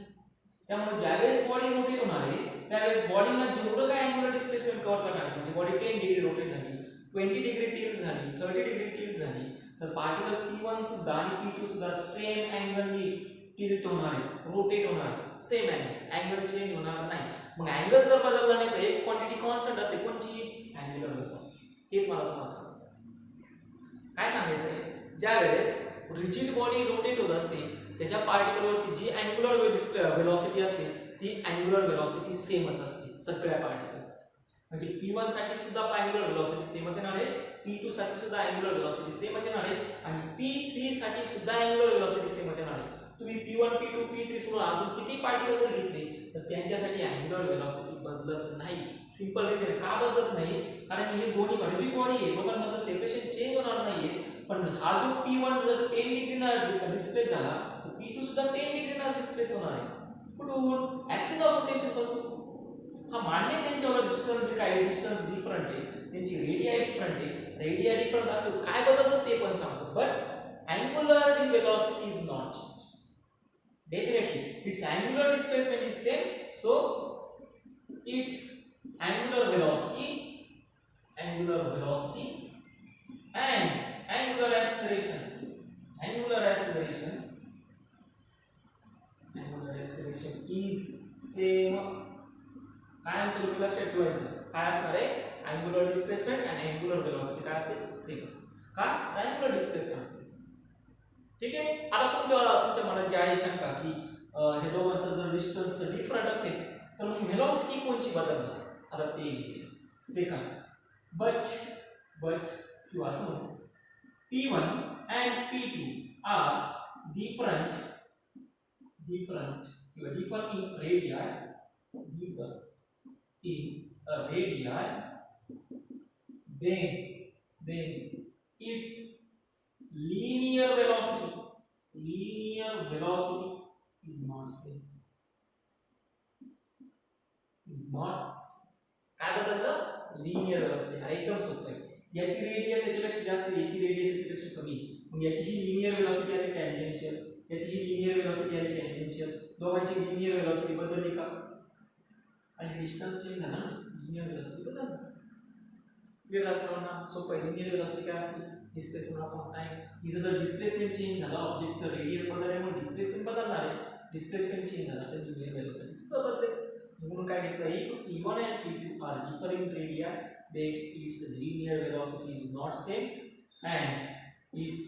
त्यामुळे ज्यावेळेस बॉडी रोटेट होणार आहे त्यावेळेस बॉडीला जेवढं काय अँग्युलर डिस्प्लेसमेंट कव्हर करणार आहे म्हणजे बॉडी 10 डिग्री रोटेट झाली 20 डिग्री टिल्ट झाली 30 डिग्री टिल्ट झाली तर पार्टिकल P1 सुद्धा आणि P2 सुद्धा सेम अँगलनी टिल्ट होणार आहे रोटेट होणार आहे सेम अँगल चेंज होणार नाही. मग अँगल जर बदलला नाही तर एक क्वांटिटी कॉन्स्टंट असते कोणची अँग्युलर वेलोसिटी. हेच मला तुम्हाला सांगायचं काय सांगायचंय ज्या वेळेस रिजिड बॉडी रोटेट होत असते त्याच्या पार्टिकलवरती जी अँग्युलर वेलोसिटी असते ती अँग्युलर वेलोसिटी सेमच असते सगळ्या पार्टिकल्स. म्हणजे P1 साठी सुद्धा अँग्युलर वेलोसिटी सेमच येणार आहे P2 साठी सुद्धा अँग्युलर वेलोसिटी सेमच येणार आहे आणि P3 साठी सुद्धा अँग्युलर वेलोसिटी सेमच येणार आहे. तुम्ही P1 P2 P3 सोडून अजून किती पार्टिकल जर घेतले तर त्यांच्यासाठी अँग्युलर वेलोसिटी बदलत नाही. सिंपल रिजन का बदलत नाही कारण हे दोन्ही रिजिड बॉडी आहे दोघांमधलं सेपरेशन चेंज होणार नाहीये. पण हा जो P1 जर 10 डिग्रीना डिस्प्लेस झाला तर P2 सुद्धा 10 डिग्रीना डिस्प्लेस होणार आहे. कुठून ऍक्सिस ऑफ रोटेशन पासून. हा मान्य त्यांच्यावर डिस्टन्स जे काय डिस्टन्स डिफरंट आहे त्यांची रेडियाई डिफरंट आहे रेडियाई डिफरंट असेल काय बदलतं ते पण सांगतो but angular velocity is not change. Definitely its angular displacement is same so its angular velocity and angular acceleration is same. कायम स्वरूपी लक्षात ठेवायचं काय असणार आहे अँग्युलर डिस्प्लेसमेंट आणि अँग्युलर वेलोसिटी काय असेल सेम असेल का अँग्युलर डिस्प्लेसमेंट असेल. ठीक आहे. आता तुमच्या मनात जी आहे शंका की हे दोघांचं जर डिस्टन्स डिफरंट असेल तर मग व्हेलॉसिटी कोणची बदलणार आता ते सेकंड बट किंवा असं P1 and P2 are different किंवा differ in radii then its linear velocity is not same. काय बदलतं लिनियर वेलोसिटी. हा एकदम सोपं आहे. याची रेडियस याच्यापेक्षा जास्त याची रेडियस याच्यापेक्षा कमी मग याची ही लिनियर वेलोसिटी आली टँजेन्शियल याची ही लिनियर वेलोसिटी आली टँजेन्शियल दोघांची लिनियर वेलोसिटी बदलली का आणि डिस्टन्स चेंज झाला ना लिनियर वेलोसिटी बदलली. क्लियर झालं सर्वांना. सोपं आहे. लिनियर वेलोसिटी काय असते डिस्प्लेसमेंट अपॉन टाइम. इथं जर डिस्प्लेसमेंट चेंज झाला ऑब्जेक्टचं रेडियस बदलल्यामुळे डिस्प्लेसमेंट बदलणार आहे. डिस्प्लेसमेंट चेंज झाला तर लिनियर वेलोसिटी सुद्धा बदलेल. म्हणून काय घेतलं P1 and P2 are differ in radii then its linear velocity is not same and its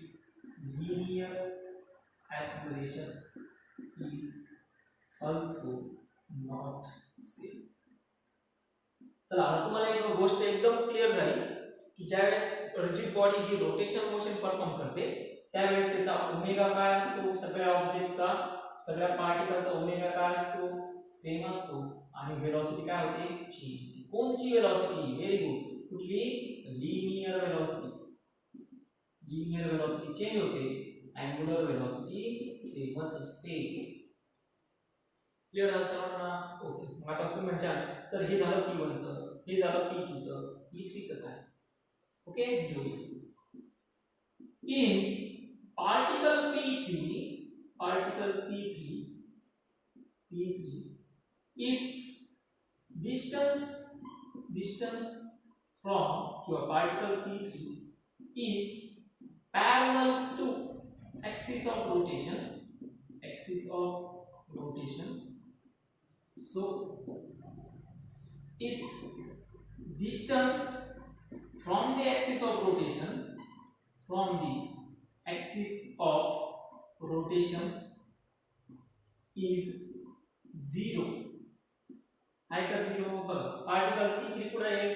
linear acceleration is also not same. चला आता तुम्हाला एक गोष्ट एकदम क्लिअर झाली की ज्यावेळेस रिजिड बॉडी ही रोटेशनल मोशन परफॉर्म करते त्यावेळेस त्याचा ओमेगा काय असतो सगळ्या ऑब्जेक्टचा सगळ्या पार्टिकलचा ओमेगा काय असतो सेम असतो आणि वेलोसिटी काय होते चेंज होते. कोणची वेलोसिटी व्हेरी गुड कुठली लिनियर वेलोसिटी चेंज होते अँग्युलर वेलोसिटी सेमच असते. क्लिअर झालं सर्वांना. ओके. मग आता तुम्ही म्हणशाल सर हे झालं P1 चं हे झालं P2 चं P3 चं काय ओके घेऊया. In particle P3 its distance from your particle P3 is parallel to axis of rotation so its distance from the axis of rotation is 0. आहे का 0 बघा पार्टिकल P3 पुढे आहे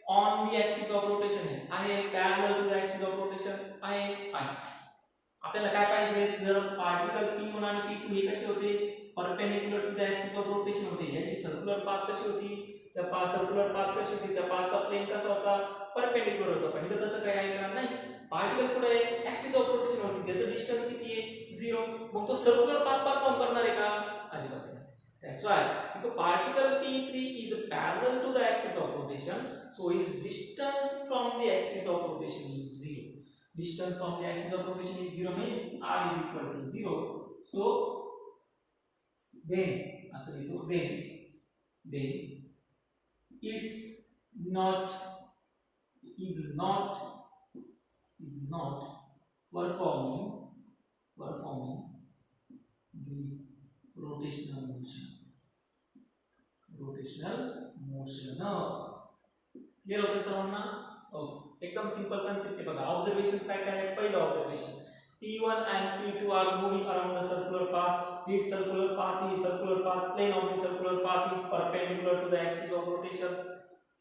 on the axis of rotation आहे parallel to the axis of rotation आहे. आपल्याला काय पाहिजे जर पार्टिकल P1 आणि P2 हे कसे होते perpendicular to the axis of rotation होते यांची सर्क्युलर पाथ कशी होती त्या सर्क्युलर पाथ कशी होती त्या पाथचा प्लेन कसा होता परपेंडिक्युलर होता. पण इथं तसं काही आहे का नाही पार्टिकल पुढे आहे ऍक्सिस ऑफ रोटेशन होती त्याचं डिस्टन्स किती आहे 0. मग तो सर्क्युलर पाथ परफॉर्म करणार आहे का अजिबात नाही. That's why because particle P3 is parallel to the axis of rotation, so its distance from the axis of rotation is 0. distance from the axis of rotation is 0 means r is equal to 0. So then असं लिहितो then it's not is not performing the rotational motion. Clear होतं सर्वांना? एकदम simple concept आहे बघा. Observations काय काय आहे? पहिलं observation P1 and P2 are moving around the circular path. Its circular path plane of the circular path is perpendicular to the axis of rotation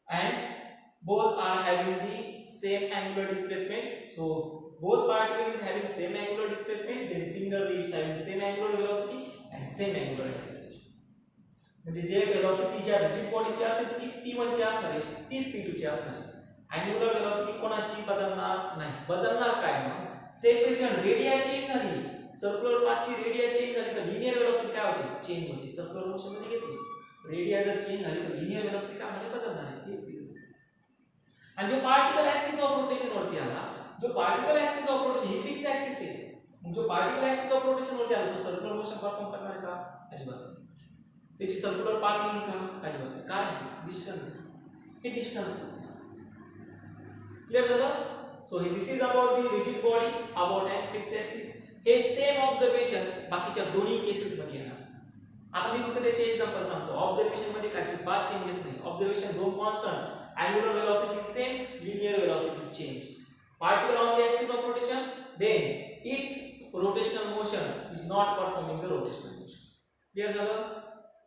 and both are having the same angular displacement. So both particles is having same angular displacement, then similarly it's having same angular velocity and same angular acceleration. म्हणजे जे velocity ज्या rigid बॉडीची असेल तीच P1 ची असणार आहे, तीच P2 ची असणार आहे. अँग्युलर वेलोसिटी कोणाची बदलणार नाही. बदलणार काय मग? सेपरेशन रेडिया चेंज झाली, सर्क्युलर पाथची रेडिया चेंज झाली तर लिनियर वेलोसिटी काय होते? चेंज होते. सर्क्युलर मोशन मध्ये घेतली रेडिया जर चेंज झाली तर लिनियर वेलोसिटी काय मध्ये बदलणार आहे. हेच ते. आणि जो पार्टिकल ऍक्सिस ऑफ रोटेशन वरती आला, जो particle axis of rotation he fix axis आहे. मग जो पार्टिकल ऍक्सिस ऑफ रोटेशन वरती आला तो सर्क्युलर मोशन परफॉर्म करणार का? अजिबात नाही. त्याची सर्क्युलर पाथ येईल का? अजिबात नाही. काय? डिस्टन्स. हे डिस्टन्स. क्लियर झालं? So this is about the rigid body, about and fix axis. हे सेम ऑब्झर्वेशन बाकीच्या दोन्ही केसेस मध्ये येणार. आता मी फक्त त्याचे एक्झाम्पल सांगतो. ऑब्झर्वेशन मध्ये काही पाथ चेंजेस नाही. ऑब्झर्वेशन दोन constant, angular velocity same, linear velocity change. Particle on the axis of rotation, then its rotational motion is not performing the rotational motion. Clear झालं?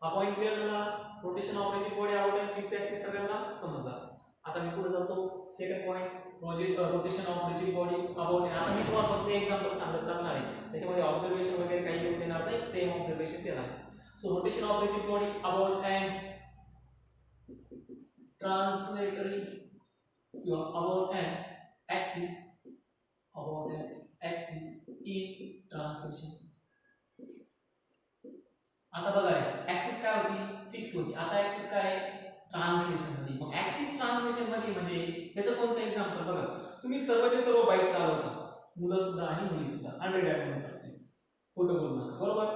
हा पॉइंट क्लियर झाला. Rotation of rigid body, about and fix axis सगळ्यांना समजलं असेल. आता मी पुढे जातो. Second point rotation of rigid body, about. आता मी तुम्हाला फक्त एक्झाम्पल सांगत चालणार आहे. त्याच्यामध्ये ऑब्झर्वेशन वगैरे काही येऊ देणार नाही. सेम ऑब्झर्वेशन केला आहे. So rotation of rigid body, about and translatory about an axis in translation. आता बघा रे, ऍक्सिस काय होती? फिक्स होती. आता ऍक्सिस काय आहे? ट्रान्सलेशन मध्ये. मग ऍक्सिस ट्रान्सलेशन मध्ये म्हणजे याचं कोणतं एक्झाम्पल बघा. तुम्ही सर्वचे सर्व बाईक चालवता, मुलं सुद्धा आणि मुली सुद्धा 100% खोटं बोलू नका, बरोबर?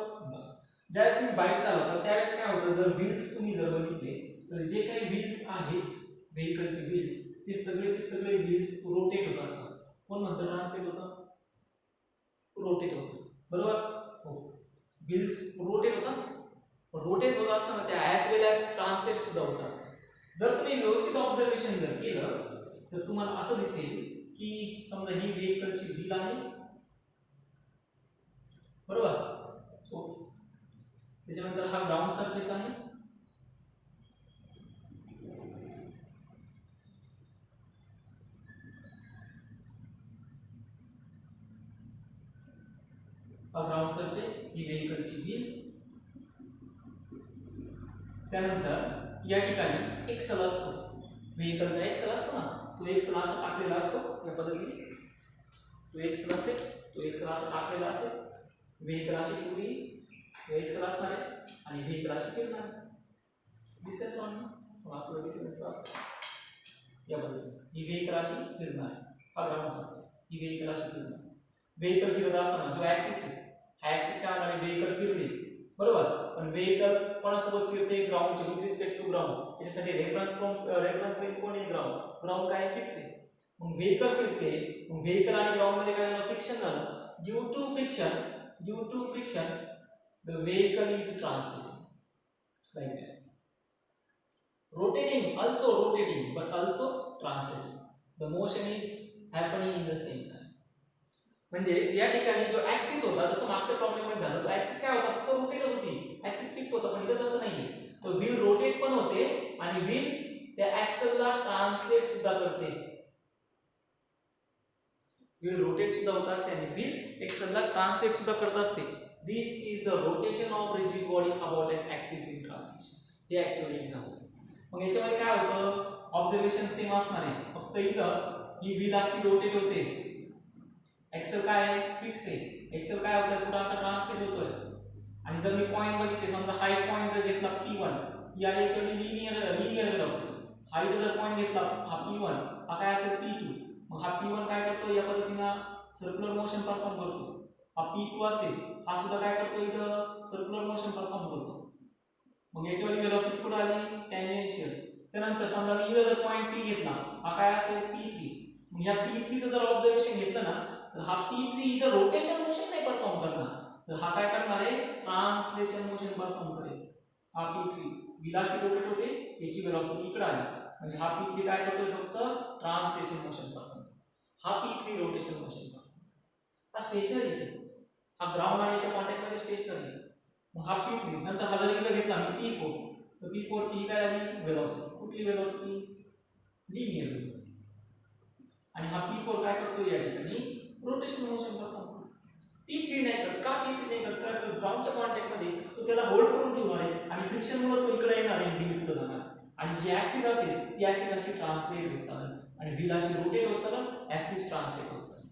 ज्यावेळेस तुम्ही बाईक चालवता त्यावेळेस काय होतं? जर व्हील्स तुम्ही जर बघितले तर जे काही व्हील्स आहेत व्हेकलचे व्हील्स, ते सगळेचे सगळे व्हील्स रोटेट होत असतात. कोण म्हणतं ट्रान्सलेट होतं? रोटेट होतं, बरोबर? हो, व्हील्स रोटेट होतात. रोटेट होत असताना त्या ॲज वेल ॲज ट्रान्सलेट सुद्धा होत असतात. जर तुम्ही व्यवस्थित ऑब्झर्वेशन जर केलं तर तुम्हाला असं दिसेल की समजा ही व्हेकलची व्हील आहे, बरोबर? त्याच्यानंतर हा ग्राउंड सरफेस आहे, ग्राउंड सरफेस ही व्हेकलची व्हील. त्यानंतर या ठिकाणी एक्सल असतो, व्हेकलचा एक्सल असतो ना, तो एक्सल असा टाकलेला असतो या पद्धतीने. तो एक्सल असेल, तो एक्सल असा टाकलेला असेल, व्हेकल अशी पुढे एक्सल असणार आहे आणि व्हेकल अशी फिरणार आहे. दिसतेच तुम्हाला? असं दिसेल असं या पद्धतीने ही व्हेकल अशी फिरणार आहे. हा ग्राउंड सरफेस, ही व्हेकल अशी फिरणार. व्हेकल फिरत असताना जो ऍक्सिस आहे, हा ऍक्सिस काय होणार आहे? व्हेकल फिरते, बरोबर? पण व्हेकल कोणासोबत फिरते? ग्राउंडच्या विथ रिस्पेक्ट टू ग्राउंड. त्याच्यासाठी रेफरन्स पॉईंट कोण आहे? ग्राउंड. ग्राउंड काय? फिक्स आहे. मग व्हेकल फिरते, मग व्हेकल आणि ग्राउंड मध्ये काय झालं? फ्रिक्शन झालं. Due to friction the vehicle is translated like that. Rotating but also translating. The motion is happening in the same time. म्हणजे या ठिकाणी जो ऍक्सिस होता, जसं मागच्या प्रॉब्लेम मध्ये झालं, तो ऍक्सिस काय होता? फक्त रोटेट होती. ऍक्सिस फिक्स होता, पण इथं तसं नाहीये. तो व्हील रोटेट पण होते आणि व्हील त्या ऍक्सलला ट्रान्सलेट सुद्धा करते. व्हील रोटेट सुद्धा होत असते आणि व्हील ऍक्सलला ट्रान्सलेट सुद्धा करत असते. This is the rotation of rigid body about an axis in translation. हे ऍक्च्युअली एक्झाम्पल. मग याच्यामध्ये काय होतं? ऑब्झर्वेशन सेम असणार आहे, फक्त इथं ही व्हील अशी रोटेट होते, एक्सेल काय आहे? फिक्स आहे. एक्सेल काय होतं? पुढे असा ट्रान्सलेट होतोय. आणि जर मी पॉइंट बघितले, समजा हा एक पॉइंट जर घेतला P1, या याच्यामध्ये लिनियर वेलोसिटी. हा इथे जर पॉइंट घेतला हा P1, हा काय असेल? P2. मग हा P1 काय करतो या पद्धतीनं सर्क्युलर मोशन परफॉर्म करतो. हा P2 असेल हा सुद्धा काय करतो इथं सर्क्युलर मोशन परफॉर्म करतो. मग याच्यावरची वेलोसिटी कुठे आली टॅन्जेन्शियल. त्यानंतर समजा मी इथं जर पॉइंट P घेतला हा काय असेल P3. मग या P3 चं जर ऑब्झर्वेशन घेतलं ना तर हा P3 इथं रोटेशन मोशन नाही परफॉर्म करणार तर हा काय करणार आहे ट्रान्सलेशन मोशन परफॉर्म करेल. हा P3 विलाशी रोटेट होते याची वेलोसिटी इकडे आली म्हणजे हा P3 काय करतोय फक्त ट्रान्सलेशन मोशन परफॉर्म. हा P3 रोटेशन मोशन परफॉर्म. हा स्टेशनरी आहे. हा ग्राउंड आणि याच्या कॉन्टॅक्ट मध्ये स्टेशनरी आहे. मग हा P3 नंतर हा जर इथं घेतला मी P4 तर P4 ची काय झाली वेलोसिटी. कुठली वेलोसिटी लिनियर वेलोसिटी. आणि हा P4 काय करतो या ठिकाणी रोटेशन मोशन परफॉर्म करतो. P3 नाही करत का P3 नाही करत कारण ग्राउंडच्या कॉन्टॅक्ट मध्ये तो त्याला होल्ड करून ठेवणार आहे आणि फ्रिक्शन मुळे तो इकडे येणार आहे B पुढे जाणार आणि जी ऍक्सिस असेल ती ऍक्सिस अशी ट्रान्सलेट होत चालेल आणि व्हील अशी रोटेट होत चालेल ऍक्सिस ट्रान्सलेट होत चालेल.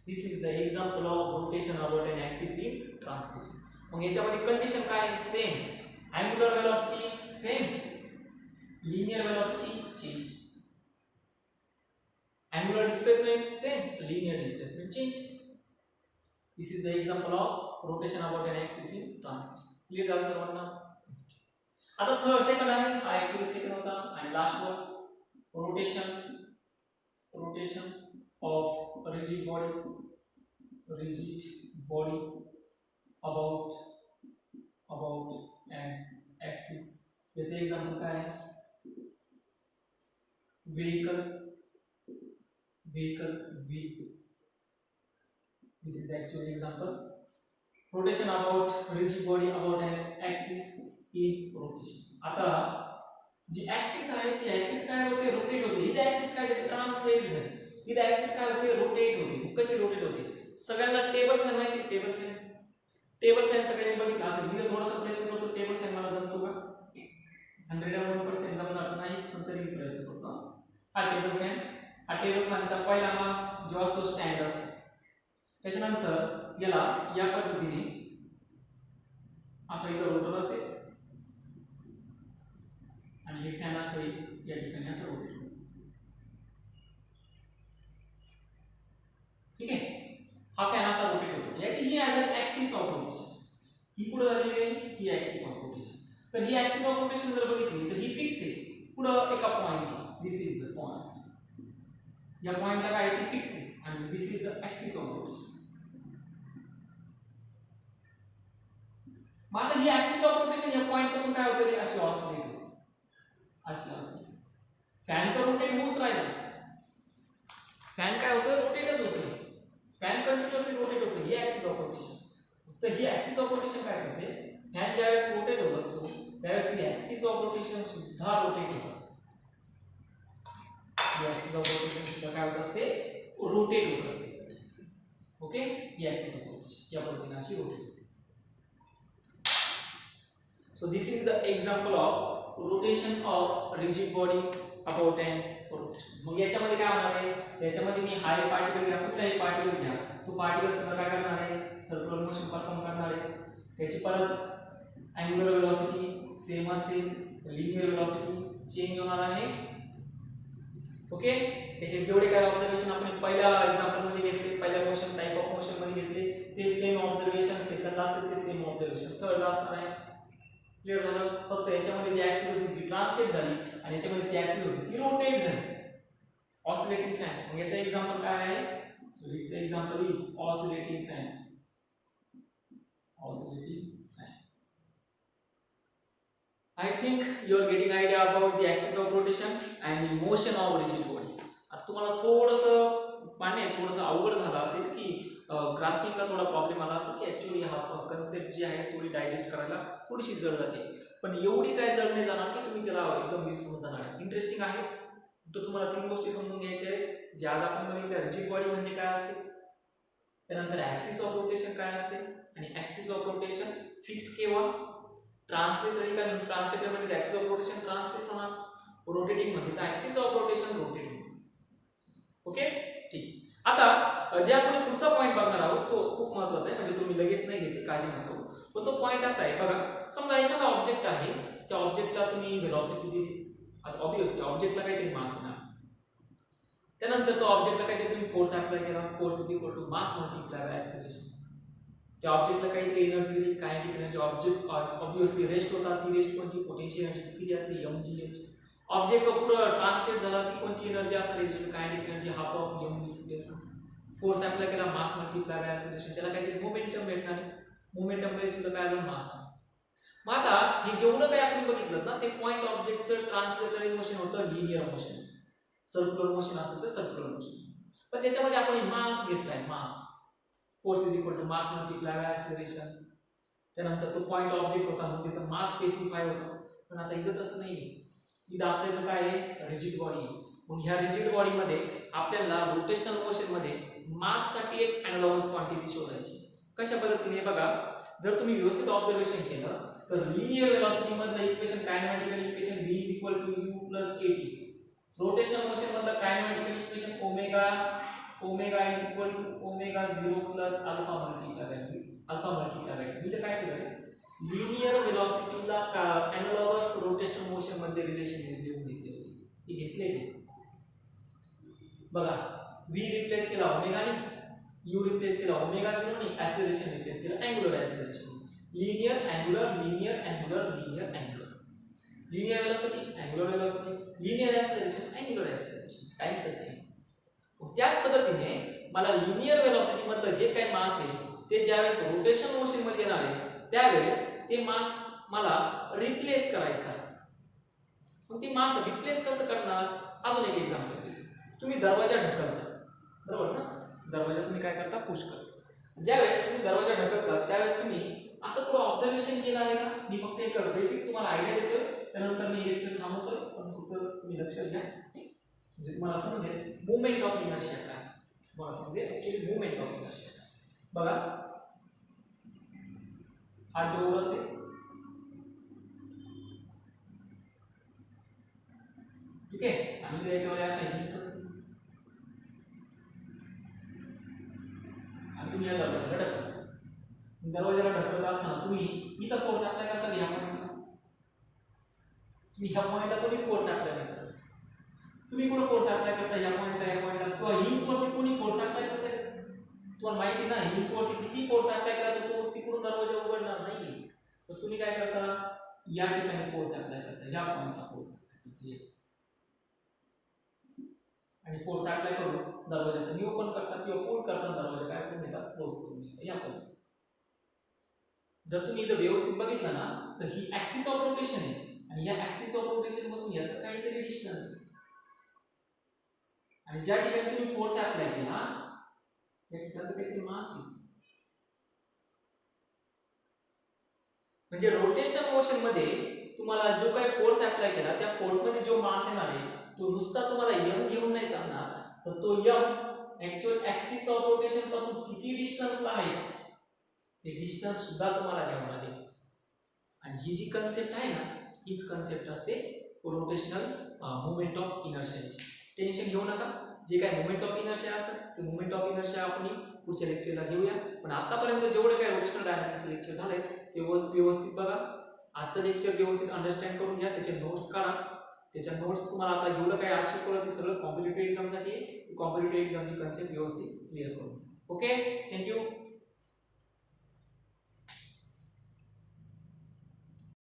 This is the example of rotation about an axis in translation. मग याच्यामध्ये कंडिशन काय same angular velocity same linear velocity change. Angular displacement same, linear displacement change. This is the example of rotation about an axis in translation. Clear झालं सर्वांना? आता third second आहे हा actually second होता आणि last one rotation of rigid body about an axis. जैसे example काय है vehicle V. This is the actual example. Rotation about rigid body about an axis in rotation. आता जी axis आहे ती axis काय होते रोटेट होते. इथे axis काय होते ट्रान्सलेट झाली. इथे axis काय होते रोटेट होते. कशी रोटेट होते सगळ्यांना टेबल फॅन माहिती टेबल फॅन सगळ्यांनी बघितला असेल. मी थोडासा प्रयत्न करतो टेबल फॅन मला जमतो का 101% जमणार नाही पण तरी मी प्रयत्न करतो. हा टेबल फॅनचा पहिला हा जो असतो स्टँड असतो त्याच्यानंतर याला या पद्धतीने असं इथं रोटर असेल आणि हे फॅन असं या ठिकाणी असं रोटेट होईल. ठीक आहे हा फॅन असा रोटेट होतो. याची ही as a axis of rotation ही पुढे झालेली आहे ही ॲक्सिस ऑफ रोटेशन. तर ही ॲक्सिस ऑफ रोटेशन जर बघितली तर ही फिक्स आहे पुढे एका पॉइंटला. This is the point. या पॉइंटला काय ती फिक्स आहे आणि this is the axis of rotation. मग आता ही ॲक्सिस ऑफ रोटेशन या पॉइंट पासून काय होते अशी ऑसिलेट होते अशी फॅन तर रोटेट होऊच राहिला. फॅन काय होतं रोटेटच होतं. फॅन कंटिन्युअसली रोटेट होतं. ही ॲक्सिस ऑफ रोटेशन. तर ही ॲक्सिस ऑफ रोटेशन काय करते फॅन ज्यावेळेस रोटेट होत असतो त्यावेळेस ही ॲक्सिस ऑफ रोटेशन सुद्धा रोटेट होत असते. ही ॲक्सिस ऑफ रोटेशन सुद्धा काय होत असते रोटेट होत असते. Okay he axis of rotation या पद्धतीने अशी रोटेट होते. So this is the example of rotation of rigid body about an rotation. मग याच्यामध्ये काय होणार आहे याच्यामध्ये मी हा पार्टिकल घ्या कुठलाही पार्टिकल घ्या तो पार्टिकल सुद्धा काय करणार आहे सर्क्युलर मोशन परफॉर्म करणार आहे. त्याची परत अँग्युलर वेलोसिटी सेम असेल लिनियर वेलोसिटी चेंज होणार आहे. ओके त्याचे जेवढे काय ऑब्झर्वेशन आपण पहिल्या एक्झाम्पल मध्ये घेतले पहिल्या मोशन टाइप ऑफ मोशन मध्ये घेतले ते सेम ऑब्झर्वेशन सेकंड असेल ते सेम ऑब्झर्वेशन थर्ड असणार आहे. क्लियर झालं. फक्त याच्यामध्ये जी ऍक्सिस होती ती ट्रान्सलेट झाली आणि याच्यामध्ये ती ऍक्सिस होती ती रोटेट झाली. Oscillating fan. मग याचं एक्झाम्पल काय आहे so it's example is oscillating fan. I think you are getting idea about the axis of rotation and the motion of rigid body. आता तुम्हाला थोडंसं मान्य आहे थोडंसं अवघड झालं असेल की ग्रास्पिंगला थोडा प्रॉब्लेम आला असेल की ऍक्च्युअली हा कन्सेप्ट जी आहे थोडी डायजेस्ट करायला थोडीशी जड जाते. पण एवढी काय जड नाही जाणार की तुम्ही त्याला एकदम विसरून जाणार. इंटरेस्टिंग आहे. तर तुम्हाला तीन गोष्टी समजून घ्यायच्या आहेत जे आज आपण बघितल्या. रिजिड बॉडी म्हणजे काय असते त्यानंतर ऍक्सिस ऑफ रोटेशन काय असते आणि ऍक्सिस ऑफ रोटेशन फिक्स केव्हा ट्रान्सलेट काय ट्रान्सलेटर म्हणजे ऍक्सिस ऑफ रोटेशन ट्रान्सलेट होणार रोटेटिंग म्हणजे तर ऍक्सिस ऑफ रोटेशन रोटेट होणार. ओके ठीक. आता जे आपण पुढचा पॉइंट बघणार आहोत तो खूप महत्त्वाचा आहे म्हणजे तुम्ही लगेच नाही घेतली काळजी नका. पण तो पॉइंट असा आहे बघा समजा एखादा ऑब्जेक्ट आहे त्या ऑब्जेक्टला तुम्ही वेलोसिटी दिली. आता ऑब्वियसली ऑब्जेक्टला काहीतरी मास येणार त्यानंतर तो ऑब्जेक्टला काहीतरी तुम्ही फोर्स अप्लाय केला, force is equal to mass multiply by acceleration. त्या ऑब्जेक्टला काहीतरी एनर्जी दिली, kinetic energy. Object obviously rest होता, ती रेस्ट कोणची, पोटेन्शियल एनर्जी किती असते, mgh. ऑब्जेक्ट पुढे ट्रान्सलेट झाला, ती कोणची एनर्जी असणार आहे, kinetic energy half of mv². Force apply केला, मास मल्टिप्लाय बाय ऍक्सेलरेशन, त्याला काहीतरी मोमेंटम भेटणार. मोमेंटम मध्ये सुद्धा काय आलं, मास. मग आता हे जेवढं काय आपण बघितलं ना, ते पॉइंट ऑब्जेक्टचं ट्रान्सलेटरी मोशन होतं लिनियर मोशन. सर्क्युलर मोशन असेल तर सर्क्युलर मोशन. पण त्याच्यामध्ये आपण मास घेतलाय, mass. Force is equal to mass multiply by acceleration. त्यानंतर तो पॉइंट ऑब्जेक्ट होता म्हणून त्याचा मास स्पेसिफाय होता. पण आता इथं तसं नाहीये. इथं आपल्याला काय आहे, रिजिड बॉडी. मग ह्या रिजिड बॉडी मध्ये आपल्याला रोटेशनल मोशन मध्ये मास साठी एक एनालॉगस क्वांटिटी शोधायची. कशा पद्धतीने बघा, जर तुम्ही व्यवस्थित ऑब्झर्वेशन केलं तर लिनियर वेलोसिटी मधलं equation, kinematical equation v is equal to u plus at. Rotational motion मधलं kinematical equation omega is equal to omega 0 plus alpha multiply by v. मी तर काय केलं, लिनियर वेलोसिटीला एनालॉगस रोटेशनल मोशन मध्ये रिलेशन लिहून घेतले होते. ती घेतलेली बघा, v रिप्लेस केला ओमेगाने, u रिप्लेस केला ओमेगा 0 ने, ऍक्सेलरेशन रिप्लेस केला angular acceleration. Linear angular, linear angular, linear angular. Linear velocity, angular velocity, linear acceleration, angular acceleration. Time the same. त्याच पद्धतीने मला लिनियर वेलोसिटी मधलं जे काही मास आहे ते ज्यावेळेस रोटेशन मोशन मध्ये येणार आहे त्यावेळेस ते मास मला रिप्लेस करायचं आहे. मग ते मास रिप्लेस कसं करणार, अजून एक एक्झाम्पल देतो. तुम्ही दरवाजा ढकलता, बरोबर ना, दरवाजा तुम्ही काय करता, पुश करता. ज्यावेळेस तुम्ही दरवाजा ढकलता त्यावेळेस तुम्ही असं पुढे ऑब्झर्वेशन केलं आहे का? मी फक्त एक बेसिक तुम्हाला आयडिया देतोय, त्यानंतर मी लेक्चर थांबवतोय. पण फक्त तुम्ही लक्षात घ्या, म्हणजे तुम्हाला समजेल मूवमेंट ऑफ इनर्शिया काय, तुम्हाला समजेल ऍक्च्युअली मूवमेंट ऑफ इनर्शिया काय. बघा, हा डोर असेल, ठीक आहे, आणि त्याच्यावर अशा हिल्स असतील आणि तुम्ही या दरवाजाला ढकलता. दरवाजाला ढकलत असताना तुम्ही इथं फोर्स अप्लाय करता, ह्या पॉइंटला तुम्ही ह्या पॉइंटला कोणीच फोर्स अप्लाय नाही करत. तुम्ही कुठं फोर्स अप्लाय करता, ह्या पॉइंटला, ह्या पॉइंटला, किंवा हिल्स वरती कोणी फोर्स अप्लाय करताय, तुम्हाला माहिती ना, हिल्स वरती किती फोर्स अप्लाय करा तो तिकडून दरवाजा उघडणार नाही. तर तुम्ही काय करता, या ठिकाणी फोर्स अप्लाय करता, ह्या पॉइंटला फोर्स अप्लाय करता आणि फोर्स अप्लाय करून दरवाजा तुम्ही ओपन करता किंवा पुल करता, दरवाजा काय करून देतात, क्लोज करून देतात. या पॉइंट जर तुम्ही इथं व्यवस्थित बघितलं ना तर ही ऍक्सिस ऑफ रोटेशन आहे आणि या ऍक्सिस ऑफ रोटेशन पासून याचं काहीतरी डिस्टन्स आहे. आणि ज्या ठिकाणी तुम्ही फोर्स अप्लाय केला त्या ठिकाणचं काहीतरी मास आहे. म्हणजे रोटेशनल मोशन मध्ये तुम्हाला जो काही फोर्स अप्लाय केला त्या फोर्स मध्ये जो मास येणार आहे तो नुसता तुम्हाला m घेऊन नाही चालणार, तर तो m actual axis of rotation पासून किती डिस्टन्सला आहे ते डिस्टन्स सुद्धा तुम्हाला घ्यावं लागेल. आणि ही जी कन्सेप्ट आहे ना हीच कन्सेप्ट असते रोटेशनल मुवमेंट ऑफ इनर्शियाची. टेन्शन घेऊ नका, जे काय मुवमेंट ऑफ इनर्शिया असेल ते मुवमेंट ऑफ इनर्शिया आपण पुढच्या लेक्चरला घेऊया. पण आतापर्यंत जेवढे काय रोटेशनल डायनामिक्सचे लेक्चर झाले ते व्यवस्थित बघा. आजचं लेक्चर व्यवस्थित अंडरस्टँड करून घ्या, त्याचे नोट्स काढा. त्याच्या नोट्स तुम्हाला आता जेवढं काय आज शिकवलं ते सगळं कॉम्पिटिटिव्ह एक्झामसाठी, कॉम्पिटिटिव्ह एक्झामची कन्सेप्ट व्यवस्थित क्लिअर करून. Okay, thank you.